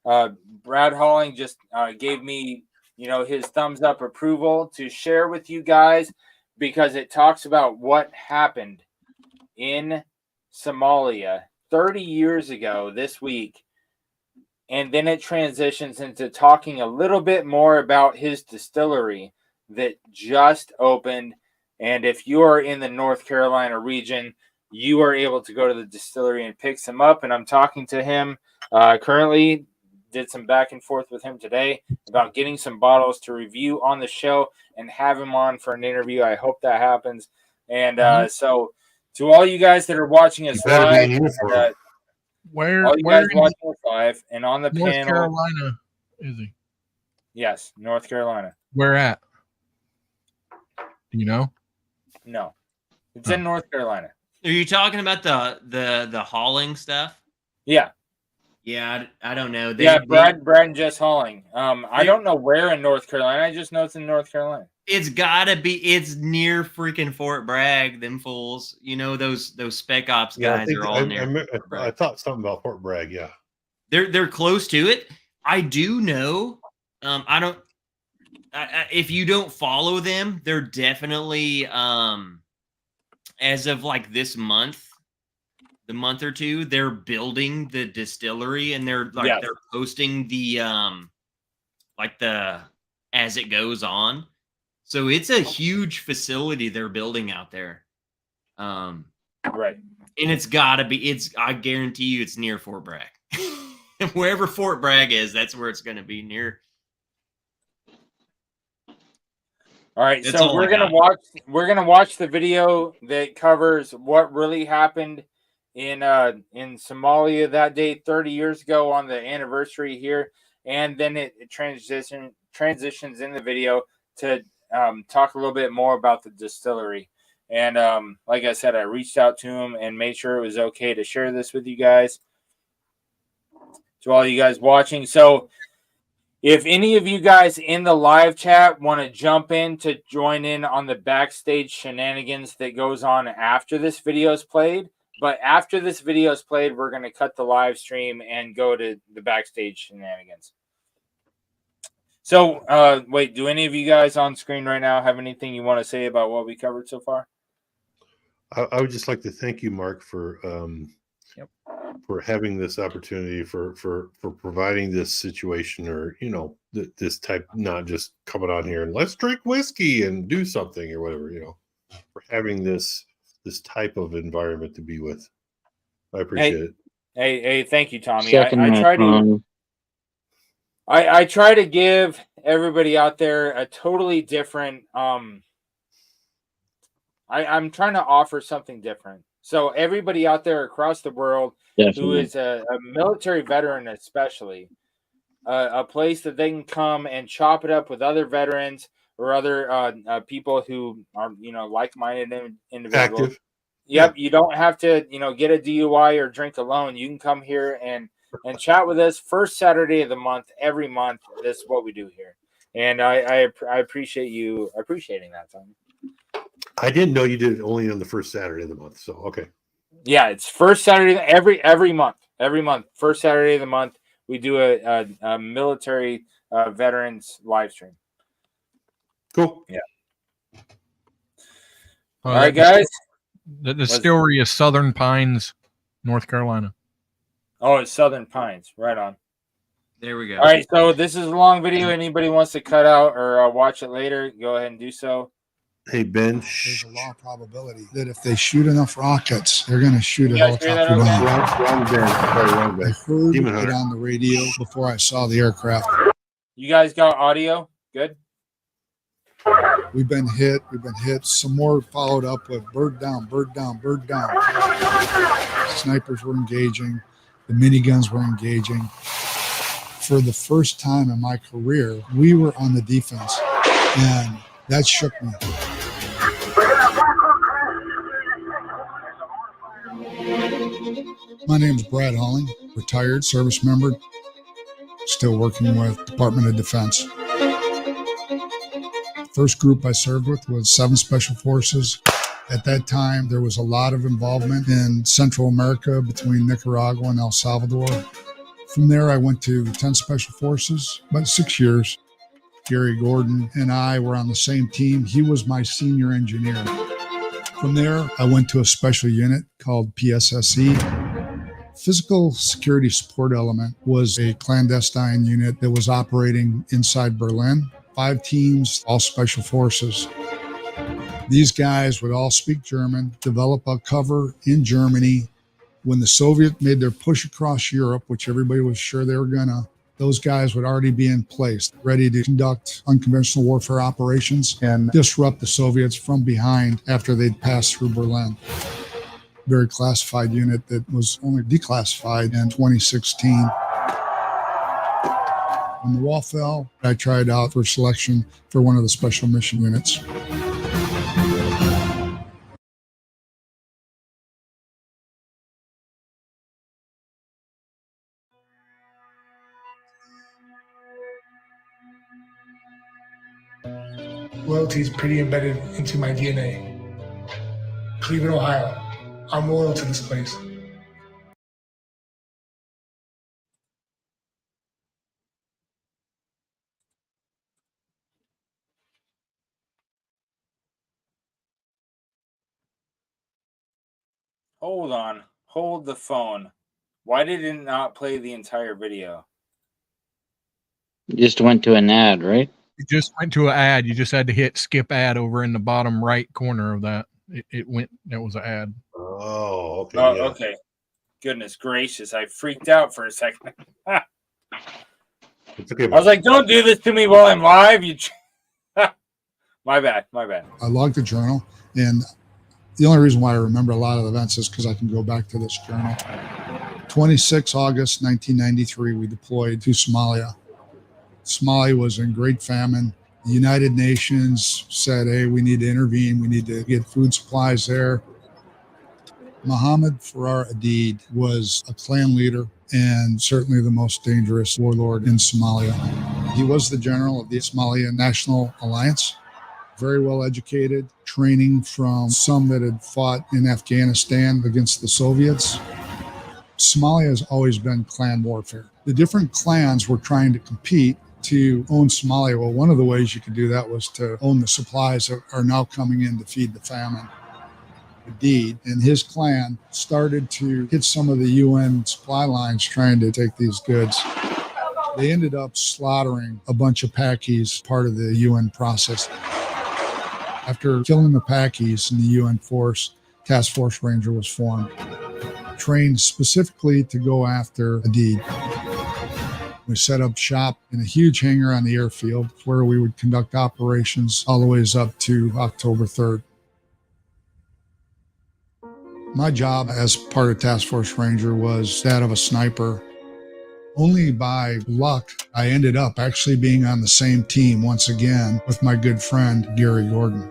S1: Brad Halling just gave me, his thumbs up approval to share with you guys because it talks about what happened in Somalia 30 years ago this week. And then it transitions into talking a little bit more about his distillery that just opened. And if you are in the North Carolina region, you are able to go to the distillery and pick some up. And I'm talking to him currently. Did some back and forth with him today about getting some bottles to review on the show and have him on for an interview. I hope that happens. And so to all you guys that are watching us live,
S9: where
S1: all you guys watching us live and on the
S9: North
S1: panel.
S9: Carolina is he?
S1: Yes, North Carolina.
S9: Where at? Do you know?
S1: No, it's in North Carolina.
S4: Are you talking about the hauling stuff?
S1: Yeah.
S4: Yeah, I don't know.
S1: Brad and Jess Halling. I don't know where in North Carolina. I just know it's in North Carolina.
S4: It's gotta be. It's near freaking Fort Bragg. Them fools. Those spec ops guys are all near.
S3: I thought something about Fort Bragg. Yeah,
S4: they're close to it. I do know. I don't. If you don't follow them, they're definitely as of like this month. The month or two, they're building the distillery and they're posting the as it goes on. So it's a huge facility they're building out there.
S1: Right.
S4: And it's gotta be, I guarantee you it's near Fort Bragg. Wherever Fort Bragg is, that's where it's going to be near.
S1: All right,
S4: That's
S1: so
S4: all
S1: we're
S4: I
S1: gonna
S4: got.
S1: watch the video that covers what really happened in Somalia that day 30 years ago on the anniversary here, and then it transitions in the video to talk a little bit more about the distillery. And like I said, I reached out to him and made sure it was okay to share this with you guys, to all you guys watching. So if any of you guys in the live chat want to jump in to join in on the backstage shenanigans that goes on after this video is played, but after this video is played, we're going to cut the live stream and go to the backstage shenanigans. So, wait, do any of you guys on screen right now have anything you want to say about what we covered so far?
S3: I would just like to thank you, Mark, for having this opportunity, for providing this situation, or this type, not just coming on here and let's drink whiskey and do something or whatever, for having this type of environment to be with. I appreciate it.
S1: Hey, thank you, Tommy.
S11: Second
S1: I
S11: that,
S1: try to
S11: Tom.
S1: I try to give everybody out there a totally different I'm trying to offer something different. So everybody out there across the world who
S11: Definitely.
S1: is a military veteran, especially, a place that they can come and chop it up with other veterans or other people who are, like-minded individuals.
S3: Active.
S1: Yep. You don't have to, get a DUI or drink alone. You can come here and chat with us first Saturday of the month, every month. This is what we do here. And I appreciate you appreciating that, Tommy.
S3: I didn't know you did it only on the first Saturday of the month. So, okay.
S1: Yeah, it's first Saturday every month. Every month, first Saturday of the month, we do a military veterans live stream.
S3: Cool.
S1: Yeah. All right, guys.
S9: The distillery is Southern Pines, North Carolina.
S1: Oh, it's Southern Pines. Right on.
S4: There we go.
S1: All right, so this is a long video. Anybody wants to cut out or watch it later, go ahead and do so.
S3: Hey, Ben.
S12: There's a law probability that if they shoot enough rockets, they're going to shoot a helicopter down.
S3: Wrong Ben. Sorry, wrong Ben.
S12: I heard
S3: Demon
S12: it
S3: Hunter.
S12: on the radio before I saw the aircraft.
S1: You guys got audio? Good.
S12: We've been hit. Some more followed up with bird down, bird down, bird down. Snipers were engaging. The miniguns were engaging. For the first time in my career, we were on the defense, and that shook me. My name is Brad Holling, retired service member, still working with Department of Defense. First group I served with was 7 Special Forces. At that time, there was a lot of involvement in Central America between Nicaragua and El Salvador. From there, I went to 10 Special Forces, about 6 years. Gary Gordon and I were on the same team. He was my senior engineer. From there, I went to a special unit called PSSE. Physical Security Support Element was a clandestine unit that was operating inside Berlin. 5 teams, all special forces. These guys would all speak German, develop a cover in Germany. When the Soviets made their push across Europe, which everybody was sure they were gonna, those guys would already be in place, ready to conduct unconventional warfare operations and disrupt the Soviets from behind after they'd passed through Berlin. Very classified unit that was only declassified in 2016. When the wall fell, I tried out for selection for one of the special mission units.
S13: Loyalty is pretty embedded into my DNA. Cleveland, Ohio. I'm loyal to this place.
S1: Hold on. Hold the phone. Why did it not play the entire video?
S11: You just went to an ad, right?
S9: You just went to an ad. You just had to hit skip ad over in the bottom right corner of that. It went, that was an ad.
S3: Oh, okay.
S1: Oh, yeah. Okay. Goodness gracious. I freaked out for a second.
S3: It's okay.
S1: I was like, don't do this to me while I'm live. My bad.
S12: I logged the journal, and the only reason why I remember a lot of the events is because I can go back to this journal. 26 August 1993, we deployed to Somalia. Somalia was in great famine. The United Nations said, hey, we need to intervene. We need to get food supplies there. Mohammed Farrar Aidid was a clan leader and certainly the most dangerous warlord in Somalia. He was the general of the Somalia National Alliance, very well educated, training from some that had fought in Afghanistan against the Soviets. Somalia has always been clan warfare. The different clans were trying to compete to own Somalia. Well, one of the ways you could do that was to own the supplies that are now coming in to feed the famine. Aidid and his clan started to hit some of the UN supply lines trying to take these goods. They ended up slaughtering a bunch of Pakis, part of the UN process. After killing the Pakis in the UN force, Task Force Ranger was formed, trained specifically to go after Aidid. We set up shop in a huge hangar on the airfield where we would conduct operations all the way up to October 3rd. My job as part of Task Force Ranger was that of a sniper. Only by luck, I ended up actually being on the same team once again with my good friend, Gary Gordon.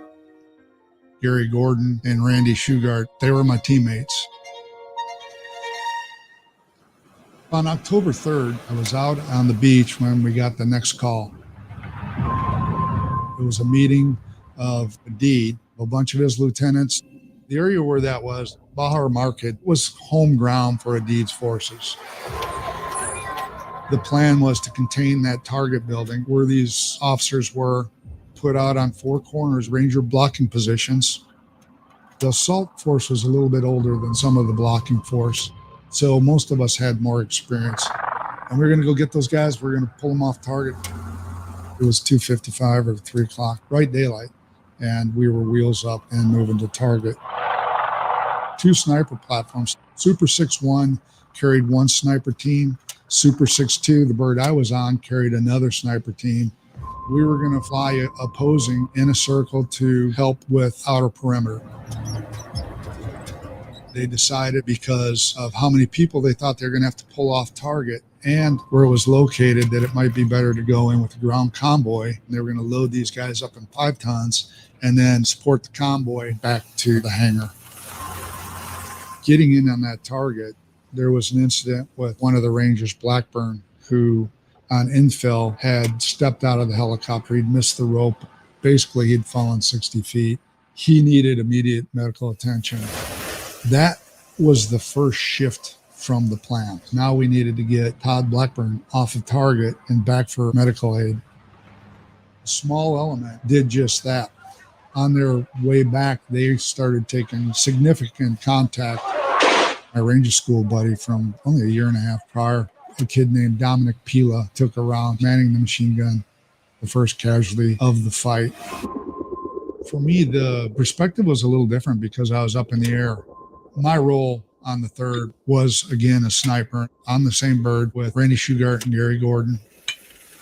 S12: Gary Gordon and Randy Shugart, they were my teammates. On October 3rd, I was out on the beach when we got the next call. It was a meeting of Aidid, a bunch of his lieutenants. The area where that was, Valor Market, was home ground for Aidid's forces. The plan was to contain that target building where these officers were, put out on four corners, Ranger blocking positions. The assault force was a little bit older than some of the blocking force, so most of us had more experience. And we were going to go get those guys. We were going to pull them off target. It was 2:55 or 3 o'clock, bright daylight, and we were wheels up and moving to target. 2 sniper platforms. Super 6-1 carried 1 sniper team. Super 6-2, the bird I was on, carried another sniper team. We were going to fly opposing in a circle to help with outer perimeter. They decided because of how many people they thought they were going to have to pull off target and where it was located that it might be better to go in with a ground convoy. And they were going to load these guys up in 5 tons and then support the convoy back to the hangar. Getting in on that target, there was an incident with one of the Rangers, Blackburn, who on infill had stepped out of the helicopter. He'd missed the rope. Basically, he'd fallen 60 feet. He needed immediate medical attention. That was the first shift from the plan. Now we needed to get Todd Blackburn off of target and back for medical aid. A small element did just that. On their way back, they started taking significant contact. My Ranger School buddy from only a year and a half prior, a kid named Dominic Pila, took around manning the machine gun, the first casualty of the fight. For me, the perspective was a little different because I was up in the air. My role on the 3rd was, again, a sniper on the same bird with Randy Shugart and Gary Gordon.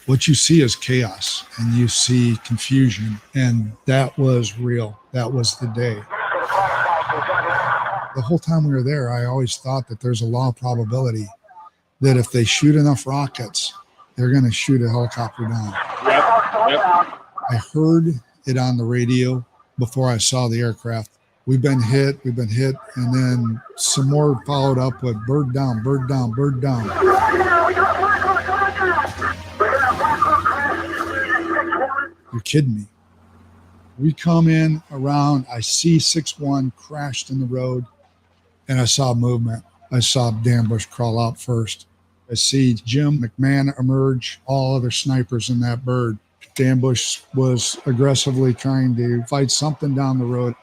S12: What you see is chaos and you see confusion, and that was real. That was the day. The whole time we were there, I always thought that there's a law of probability that if they shoot enough rockets, they're going to shoot a helicopter down. Yep. I heard it on the radio before I saw the aircraft. We've been hit, and then some more followed up with bird down, bird down, bird down. You're kidding me. We come in around, I see 6-1 crashed in the road, and I saw movement. I saw Dan Bush crawl out first. I see Jim McMahon emerge, all other snipers in that bird. Dan Bush was aggressively trying to fight something down the road.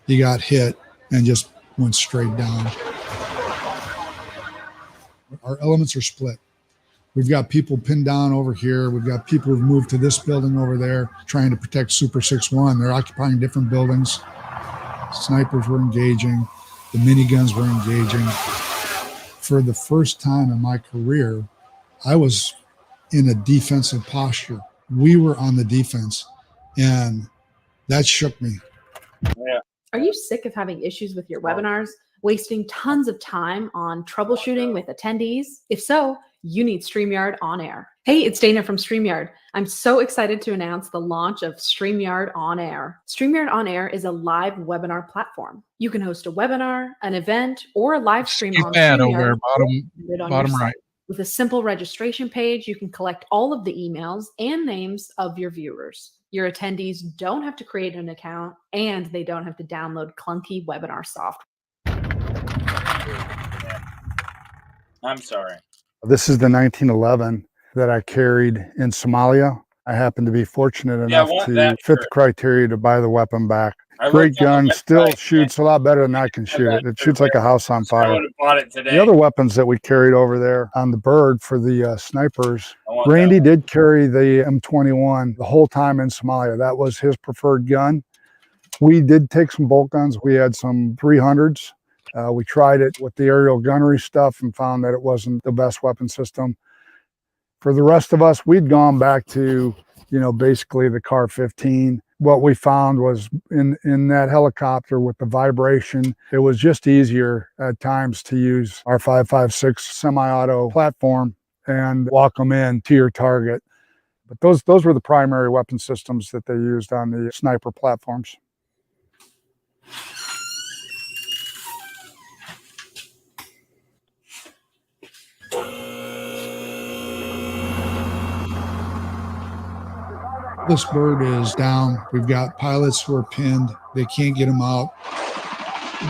S12: He got hit and just went straight down. Our elements are split. We've got people pinned down over here. We've got people who've moved to this building over there trying to protect Super 6-1. They're occupying different buildings. Snipers were engaging. The miniguns were engaging. For the first time in my career, I was in a defensive posture. We were on the defense, and that shook me.
S1: Yeah.
S14: Are you sick of having issues with your webinars, wasting tons of time on troubleshooting with attendees? If so, you need StreamYard On Air. Hey, it's Dana from StreamYard. I'm so excited to announce the launch of StreamYard On Air. StreamYard On Air is a live webinar platform. You can host a webinar, an event, or a live stream on
S9: That
S14: StreamYard.
S9: over bottom
S14: Site.
S9: right.
S14: With a simple registration page, you can collect all of the emails and names of your viewers. Your attendees don't have to create an account, and they don't have to download clunky webinar software.
S1: I'm sorry.
S15: This is the 1911 that I carried in Somalia. I happened to be fortunate enough to fit the criteria to buy the weapon back. Great gun, still shoots a lot better than I can shoot it. It shoots like a house on fire. The other weapons that we carried over there on the bird for the snipers, Randy did carry the M21 the whole time in Somalia. That was his preferred gun. We did take some bolt guns. We had some 300s. We tried it with the aerial gunnery stuff and found that it wasn't the best weapon system. For the rest of us, we'd gone back to, basically the Car 15. What we found was in that helicopter with the vibration, it was just easier at times to use our 5.56 semi-auto platform and walk them in to your target. But those were the primary weapon systems that they used on the sniper platforms.
S12: This bird is down. We've got pilots who are pinned. They can't get them out.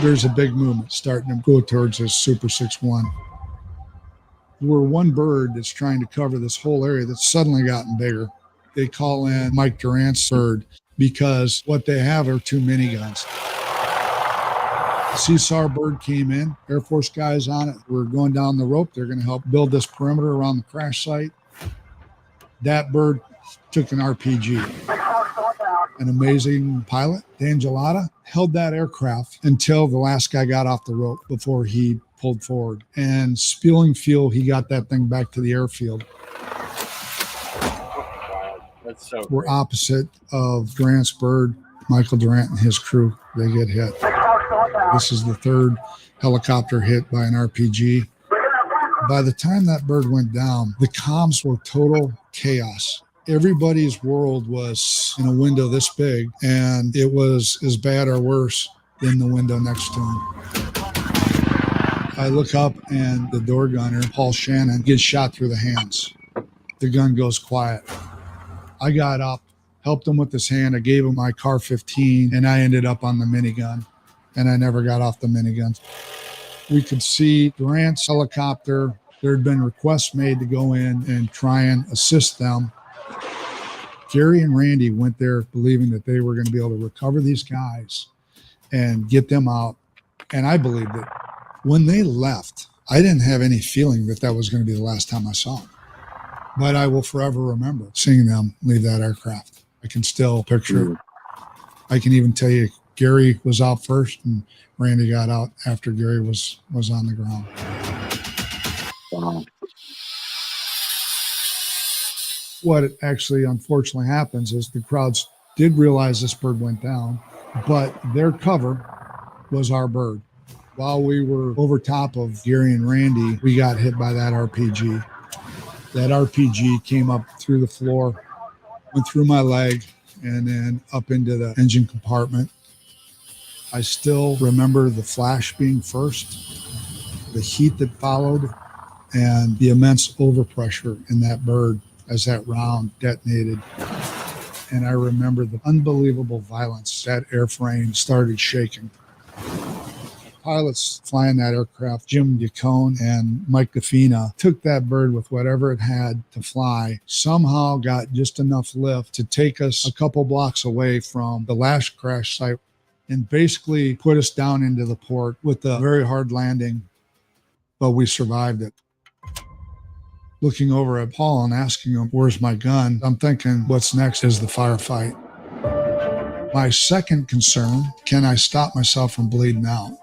S12: There's a big movement starting to go towards this Super 6-1. We're one bird that's trying to cover this whole area that's suddenly gotten bigger. They call in Mike Durant's bird because what they have are two miniguns. CSAR bird came in, Air Force guys on it. We're going down the rope. They're going to help build this perimeter around the crash site. That bird took an RPG. An amazing pilot, Dan Gelada, held that aircraft until the last guy got off the rope before he pulled forward. And spilling fuel, he got that thing back to the airfield.
S1: That's so
S12: We're opposite of Durant's bird, Michael Durant and his crew. They get hit. This is the third helicopter hit by an RPG. By the time that bird went down, the comms were total chaos. Everybody's world was in a window this big, and it was as bad or worse than the window next to him. I look up, and the door gunner, Paul Shannon, gets shot through the hands. The gun goes quiet. I got up, helped him with his hand. I gave him my Car 15, and I ended up on the minigun, and I never got off the minigun. We could see Durant's helicopter. There had been requests made to go in and try and assist them. Gary and Randy went there believing that they were going to be able to recover these guys and get them out. And I believed it. When they left, I didn't have any feeling that that was going to be the last time I saw them. But I will forever remember seeing them leave that aircraft. I can still picture it. I can even tell you Gary was out first and Randy got out after Gary was on the ground.
S11: Wow.
S12: What actually unfortunately happens is the crowds did realize this bird went down, but their cover was our bird. While we were over top of Gary and Randy, we got hit by that RPG. That RPG came up through the floor, went through my leg, and then up into the engine compartment. I still remember the flash being first, the heat that followed, and the immense overpressure in that bird as that round detonated. And I remember the unbelievable violence. That airframe started shaking. Pilots flying that aircraft, Jim Yacone and Mike Gaffina, took that bird with whatever it had to fly, somehow got just enough lift to take us a couple blocks away from the last crash site and basically put us down into the port with a very hard landing, but we survived it. Looking over at Paul and asking him, where's my gun? I'm thinking, what's next is the firefight. My second concern, can I stop myself from bleeding out?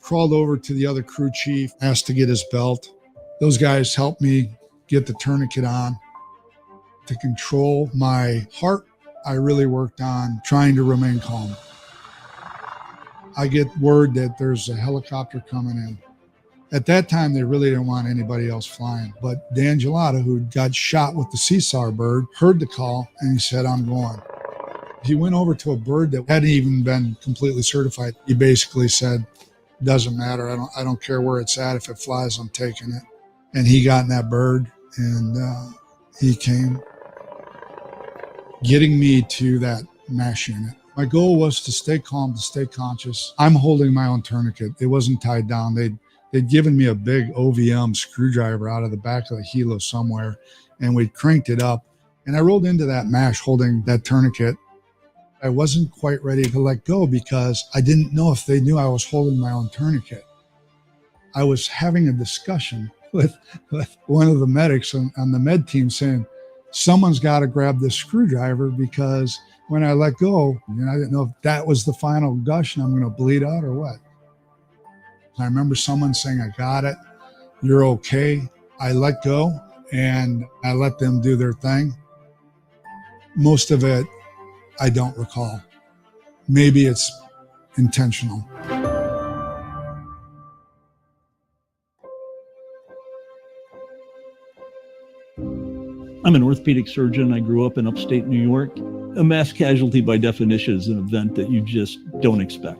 S12: Crawled over to the other crew chief, asked to get his belt. Those guys helped me get the tourniquet on. to control my heart. I really worked on trying to remain calm. I get word that there's a helicopter coming in. At that time, they really didn't want anybody else flying. But Dan Gelada, who got shot with the Seesaw bird, heard the call and he said, I'm going. He went over to a bird that hadn't even been completely certified. He basically said, doesn't matter. I don't care where it's at. If it flies, I'm taking it. And he got in that bird and he came getting me to that MASH unit. My goal was to stay calm, to stay conscious. I'm holding my own tourniquet. It wasn't tied down. They'd given me a big OVM screwdriver out of the back of the helo somewhere, and we cranked it up. And I rolled into that MASH holding that tourniquet. I wasn't quite ready to let go because I didn't know if they knew I was holding my own tourniquet. I was having a discussion with one of the medics on the med team saying, someone's got to grab this screwdriver because when I let go, I didn't know if that was the final gush and I'm going to bleed out or what. I remember someone saying, I got it. You're okay. I let go and I let them do their thing. Most of it, I don't recall. Maybe it's intentional.
S16: I'm an orthopedic surgeon. I grew up in upstate New York. A mass casualty by definition is an event that you just don't expect.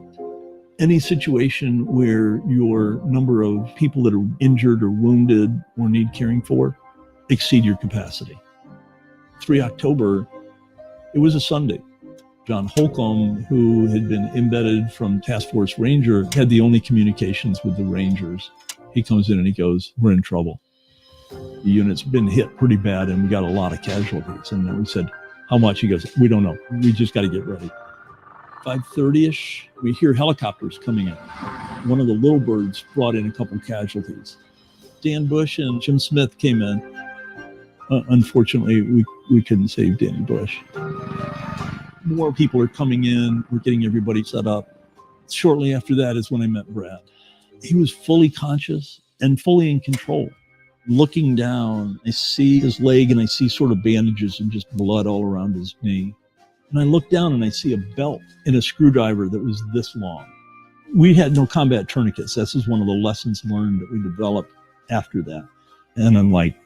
S16: Any situation where your number of people that are injured or wounded or need caring for exceed your capacity. 3 October, it was a Sunday. John Holcomb, who had been embedded from Task Force Ranger, had the only communications with the Rangers. He comes in and he goes, we're in trouble. The unit's been hit pretty bad and we got a lot of casualties. And then we said, how much? He goes, we don't know. We just got to get ready. 5:30ish, we hear helicopters coming in. One of the little birds brought in a couple casualties. Dan Bush and Jim Smith came in. Unfortunately, we couldn't save Danny Bush. More people are coming in. We're getting everybody set up. Shortly after that is when I met Brad. He was fully conscious and fully in control. Looking down, I see his leg and I see sort of bandages and just blood all around his knee. And I look down and I see a belt and a screwdriver that was this long. We had no combat tourniquets. This is one of the lessons learned that we developed after that. And I'm like,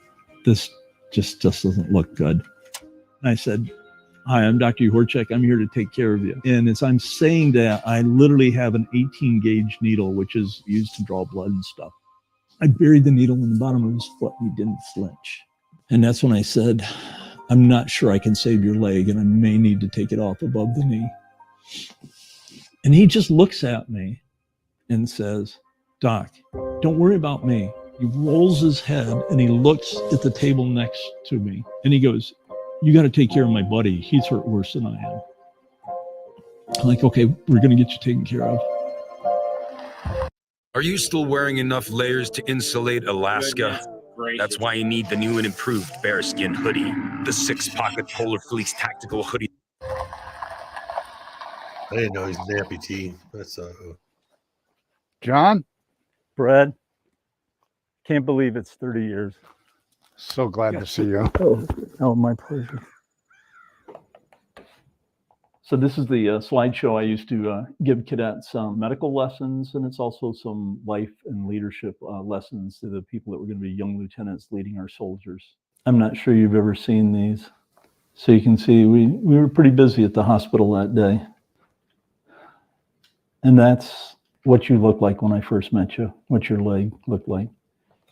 S16: this just doesn't look good. And I said, hi, I'm Dr. Uhorchak. I'm here to take care of you. And as I'm saying that, I literally have an 18 gauge needle, which is used to draw blood and stuff. I buried the needle in the bottom of his foot and he didn't flinch. And that's when I said, I'm not sure I can save your leg and I may need to take it off above the knee. And he just looks at me and says, Doc, don't worry about me. He rolls his head and he looks at the table next to me and he goes, you got to take care of my buddy. He's hurt worse than I am. I'm like, okay, we're going to get you taken care of.
S17: Are you still wearing enough layers to insulate Alaska? That's why you need the new and improved bearskin hoodie, the 6-pocket Polar Fleece tactical hoodie.
S3: I didn't know he's an amputee. That's
S15: John?
S16: Brad, can't believe it's 30 years.
S15: So glad to see you.
S16: Oh, my pleasure. So this is the slideshow I used to give cadets medical lessons, and it's also some life and leadership lessons to the people that were going to be young lieutenants leading our soldiers. I'm not sure you've ever seen these. So you can see we were pretty busy at the hospital that day. And that's what you look like when I first met you, what your leg looked like.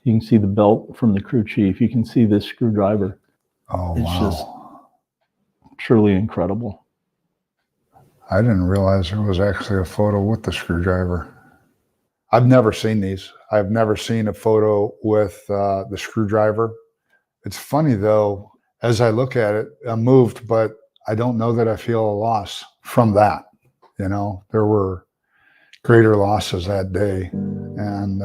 S16: You can see the belt from the crew chief. You can see this screwdriver.
S15: Oh,
S16: it's just truly incredible.
S15: I didn't realize there was actually a photo with the screwdriver. I've never seen these. I've never seen a photo with the screwdriver. It's funny though, as I look at it, I'm moved, but I don't know that I feel a loss from that. You know, there were greater losses that day. And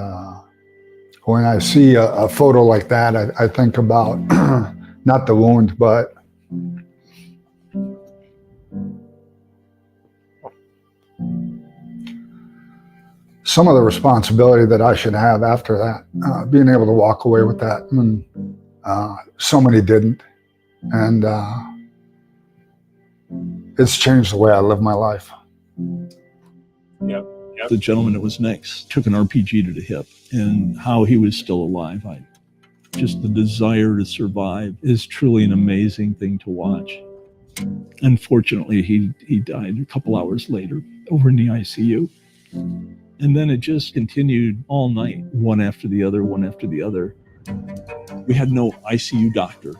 S15: when I see a photo like that, I think about not the wound, but some of the responsibility that I should have after that, being able to walk away with that. And so many didn't. And it's changed the way I live my life.
S2: Yep.
S16: The gentleman that was next took an RPG to the hip, and how he was still alive. Just the desire to survive is truly an amazing thing to watch. Unfortunately, he died a couple hours later over in the ICU. And then it just continued all night, one after the other, one after the other. We had no ICU doctor.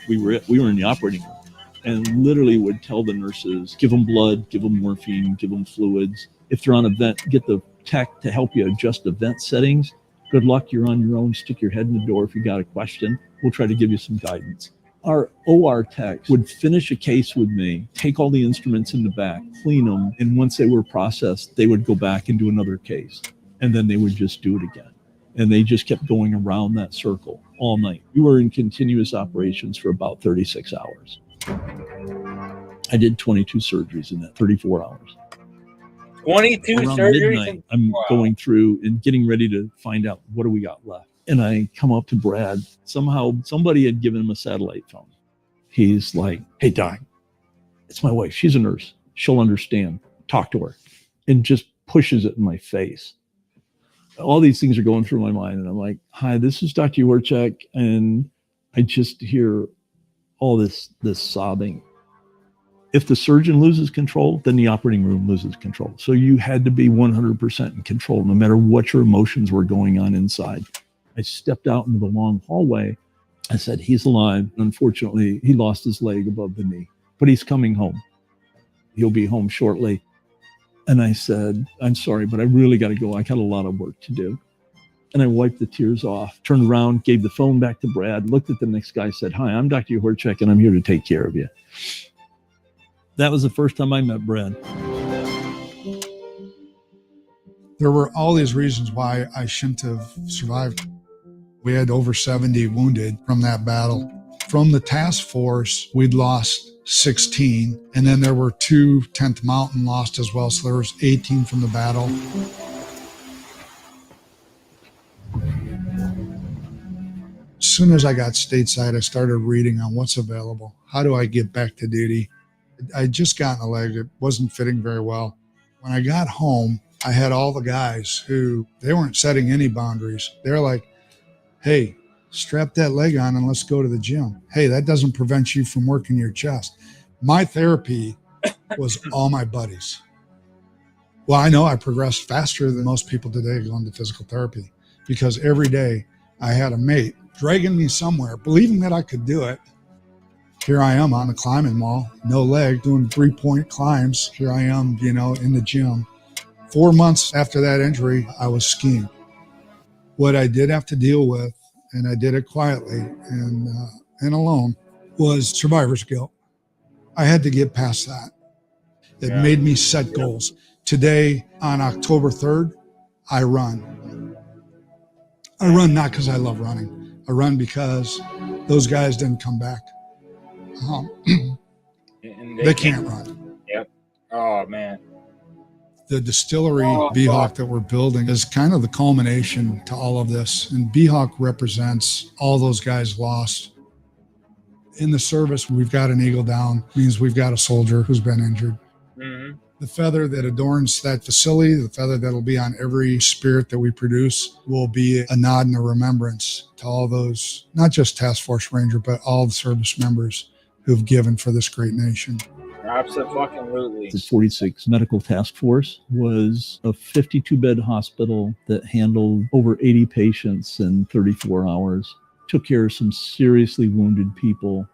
S16: We were in the operating room and literally would tell the nurses, give them blood, give them morphine, give them fluids. If they're on a vent, get the tech to help you adjust the vent settings. Good luck, you're on your own. Stick your head in the door if you got a question. We'll try to give you some guidance. Our OR techs would finish a case with me, take all the instruments in the back, clean them, and once they were processed, they would go back and do another case. And then they would just do it again. And they just kept going around that circle all night. We were in continuous operations for about 36 hours. I did 22 surgeries in that 34 hours.
S1: 22
S16: Around
S1: surgeries?
S16: Midnight, I'm going through and getting ready to find out what do we got left. And I come up to Brad. Somehow somebody had given him a satellite phone. He's like, hey, Doc, it's my wife. She's a nurse. She'll understand. Talk to her. And just pushes it in my face. All these things are going through my mind. And I'm like, hi, this is Dr. Yorchek. And I just hear all this sobbing. If the surgeon loses control, then the operating room loses control. So you had to be 100% in control, no matter what your emotions were going on inside. I stepped out into the long hallway. I said, he's alive. Unfortunately, he lost his leg above the knee, but he's coming home. He'll be home shortly. And I said, I'm sorry, but I really got to go. I got a lot of work to do. And I wiped the tears off, turned around, gave the phone back to Brad, looked at the next guy, said, hi, I'm Dr. Yorchek, and I'm here to take care of you. That was the first time I met Brad.
S12: There were all these reasons why I shouldn't have survived. We had over 70 wounded from that battle. From the task force, we'd lost 16, and then there were 2 10th Mountain lost as well, so there was 18 from the battle. As soon as I got stateside, I started reading on what's available. How do I get back to duty? I'd just gotten a leg. It wasn't fitting very well. When I got home, I had all the guys who, they weren't setting any boundaries. They're like, hey, strap that leg on and let's go to the gym. Hey, that doesn't prevent you from working your chest. My therapy was all my buddies. Well, I know I progressed faster than most people today going to physical therapy because every day I had a mate dragging me somewhere, believing that I could do it. Here I am on the climbing wall, no leg, doing 3-point climbs. Here I am, in the gym. 4 months after that injury, I was skiing. What I did have to deal with, and I did it quietly and alone, was survivor's guilt. I had to get past that. It made me set goals. Today, on October 3rd, I run. I run not because I love running. I run because those guys didn't come back. They can't run.
S1: Yep. Oh, man.
S12: The distillery Beehawk that we're building is kind of the culmination to all of this. And Beehawk represents all those guys lost. In the service, we've got an eagle down, means we've got a soldier who's been injured.
S1: Mm-hmm.
S12: The feather that adorns that facility, the feather that'll be on every spirit that we produce, will be a nod and a remembrance to all those, not just Task Force Ranger, but all the service members who've given for this great nation.
S1: Absolutely.
S16: The 46 Medical Task Force was a 52-bed hospital that handled over 80 patients in 34 hours, took care of some seriously wounded people.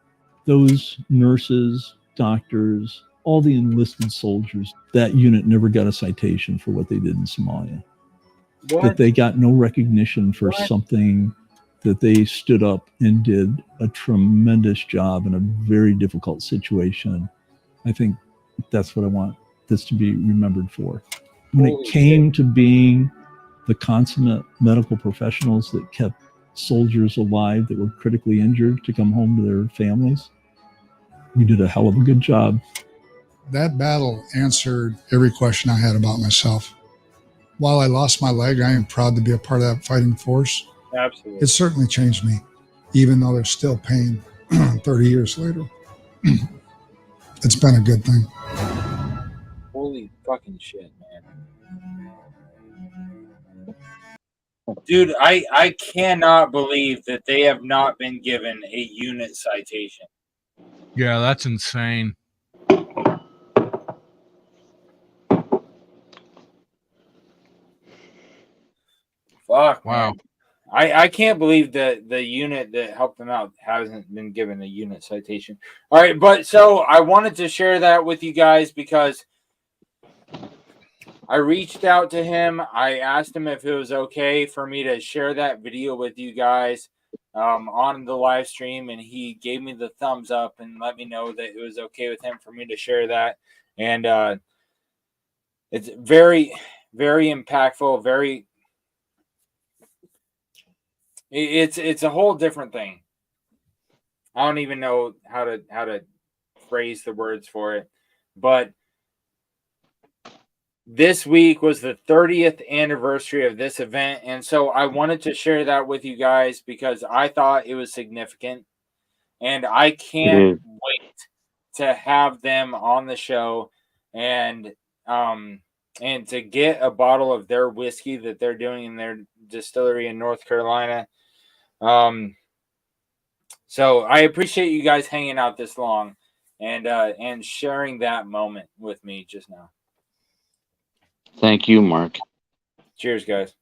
S16: Those nurses, doctors, all the enlisted soldiers, that unit never got a citation for what they did in Somalia.
S1: What?
S16: That they got no recognition for something that they stood up and did a tremendous job in a very difficult situation. I think that's what I want this to be remembered for. When it came to being the consummate medical professionals that kept soldiers alive that were critically injured to come home to their families, we did a hell of a good job.
S12: That battle answered every question I had about myself. While I lost my leg, I am proud to be a part of that fighting force.
S1: Absolutely.
S12: It certainly changed me, even though there's still pain. 30 years later. It's been a good thing.
S1: Holy fucking shit, man. Dude, I cannot believe that they have not been given a unit citation.
S9: Yeah, that's insane.
S1: Fuck,
S9: wow.
S1: man. I can't believe that the unit that helped them out hasn't been given a unit citation. All right, but so I wanted to share that with you guys because I reached out to him. I asked him if it was okay for me to share that video with you guys on the live stream, and he gave me the thumbs up and let me know that it was okay with him for me to share that. And it's very, very impactful. It's a whole different thing. I don't even know how to phrase the words for it, but this week was the 30th anniversary of this event, and so I wanted to share that with you guys because I thought it was significant, and I can't wait to have them on the show and to get a bottle of their whiskey that they're doing in their distillery in North Carolina. So I appreciate you guys hanging out this long and sharing that moment with me just now.
S11: Thank you, Mark.
S1: Cheers, guys.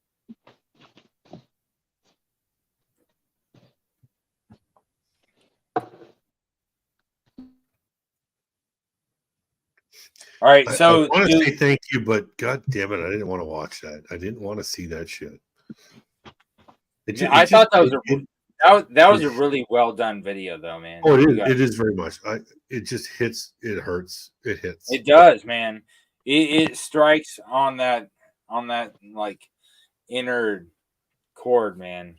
S1: All right, so
S3: I want to say thank you, but god damn it, I didn't want to watch that. I didn't want to see that shit.
S1: I thought that was a really well done video, though, man.
S3: Oh, it is. It is very much. It just hits. It hurts. It hits.
S1: It does, man. It strikes on that like inner chord, man.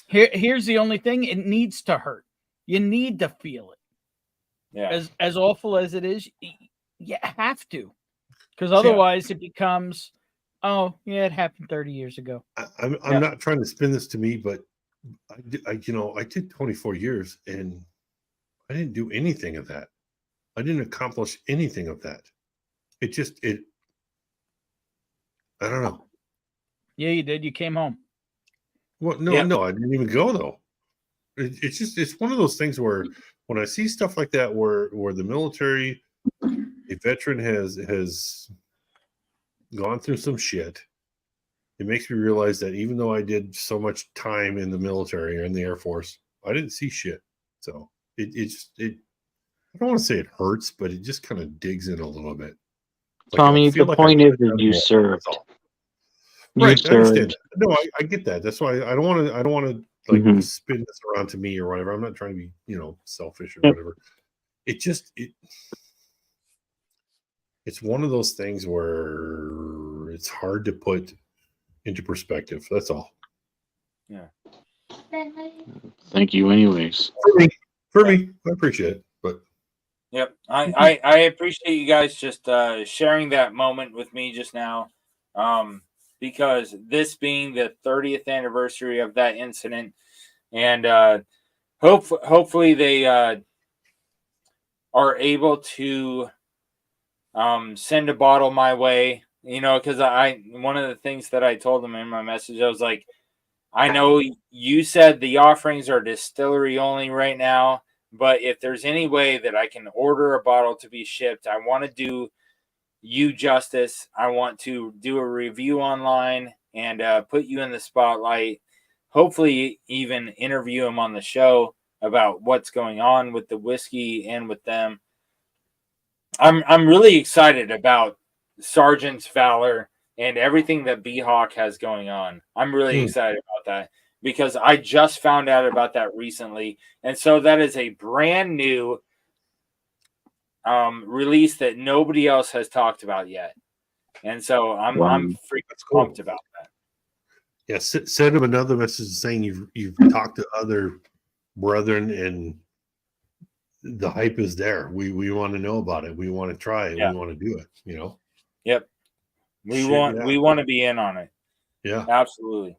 S10: Here's the only thing: it needs to hurt. You need to feel it.
S1: Yeah.
S10: As awful as it is, you have to, because otherwise it becomes, oh yeah, it happened 30 years ago.
S3: I'm not trying to spin this to me, but I did 24 years and I didn't do anything of that. I didn't accomplish anything of that. I don't know.
S10: Yeah, you did. You came home.
S3: Well, no, I didn't even go though. It's one of those things where when I see stuff like that, where the military, a veteran has gone through some shit, it makes me realize that even though I did so much time in the military or in the Air Force, I didn't see shit. So it I don't want to say it hurts, but it just kind of digs in a little bit. Like,
S11: Tommy, the point is that you served.
S3: Right, I understand that. No, I get that. That's why I don't want to like spin this around to me or whatever. I'm not trying to be, selfish or whatever. It's one of those things where it's hard to put into perspective. That's all.
S1: Yeah.
S11: Thank you anyways.
S3: For me, I appreciate it. But
S1: yep, I appreciate you guys just sharing that moment with me just now. Because this being the 30th anniversary of that incident, and hopefully they are able to send a bottle my way, because one of the things that I told them in my message, I was like, I know you said the offerings are distillery only right now, but if there's any way that I can order a bottle to be shipped, I want to do you justice. I want to do a review online and put you in the spotlight, hopefully even interview them on the show about what's going on with the whiskey and with them. I'm really excited about Sergeant's Valor and everything that B-Hawk has going on. I'm really excited about that because I just found out about that recently. And so that is a brand new release that nobody else has talked about yet. And so I'm freaking pumped about that.
S3: Yeah, send them another message saying you've talked to other brethren and the hype is there. We want to know about it. We want to try it.
S1: Yeah.
S3: We want to do it.
S1: Yep. We want to be in on it.
S3: Yeah.
S1: Absolutely.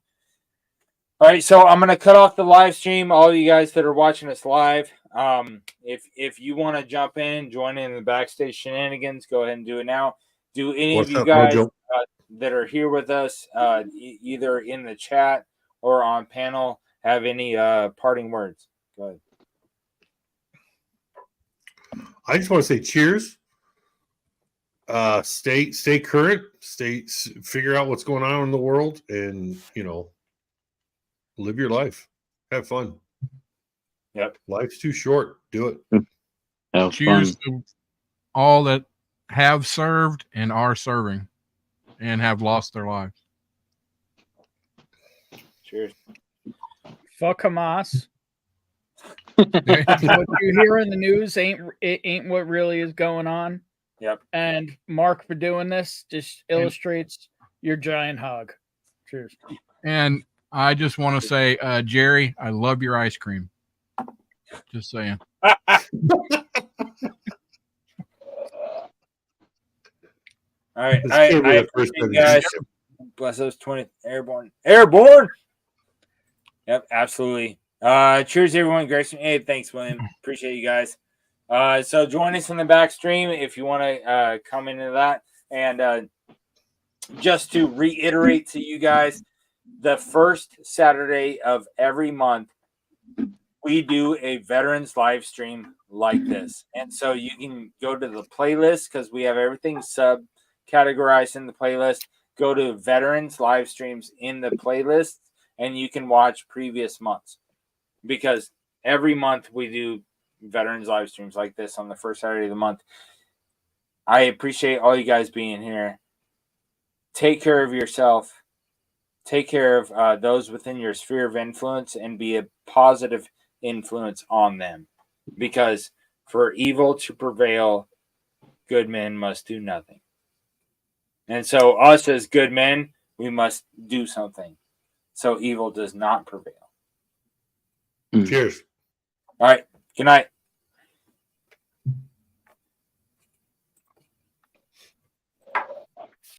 S1: All right, so I'm gonna cut off the live stream. All you guys that are watching us live, if you want to jump in, join in the backstage shenanigans, go ahead and do it now. Do any of you guys that are here with us, either in the chat or on panel, have any parting words? Go ahead.
S3: I just want to say cheers. Stay current. Figure out what's going on in the world, and live your life. Have fun.
S1: Yep.
S3: Life's too short. Do it.
S9: Cheers to all that have served and are serving and have lost their lives.
S1: Cheers.
S10: Fuck Hamas. What you hear in the news ain't what really is going on.
S1: Yep.
S10: And Mark for doing this just illustrates your giant hog. Cheers.
S9: And I just want to say, Jerry, I love your ice cream. Just saying.
S1: All right. I appreciate you guys. Bless those 20 airborne. Yep, absolutely. Cheers, everyone. Grayson. Hey, thanks, William. Appreciate you guys. So join us in the back stream if you want to come into that. And just to reiterate to you guys, the first Saturday of every month, we do a veterans live stream like this. And so you can go to the playlist because we have everything sub-categorized in the playlist. Go to veterans live streams in the playlist, and you can watch previous months. Because every month we do veterans live streams like this on the first Saturday of the month. I appreciate all you guys being here. Take care of yourself. Take care of those within your sphere of influence and be a positive influence on them. Because for evil to prevail, good men must do nothing. And so us as good men, we must do something so evil does not prevail.
S3: Cheers.
S1: All right. Good night.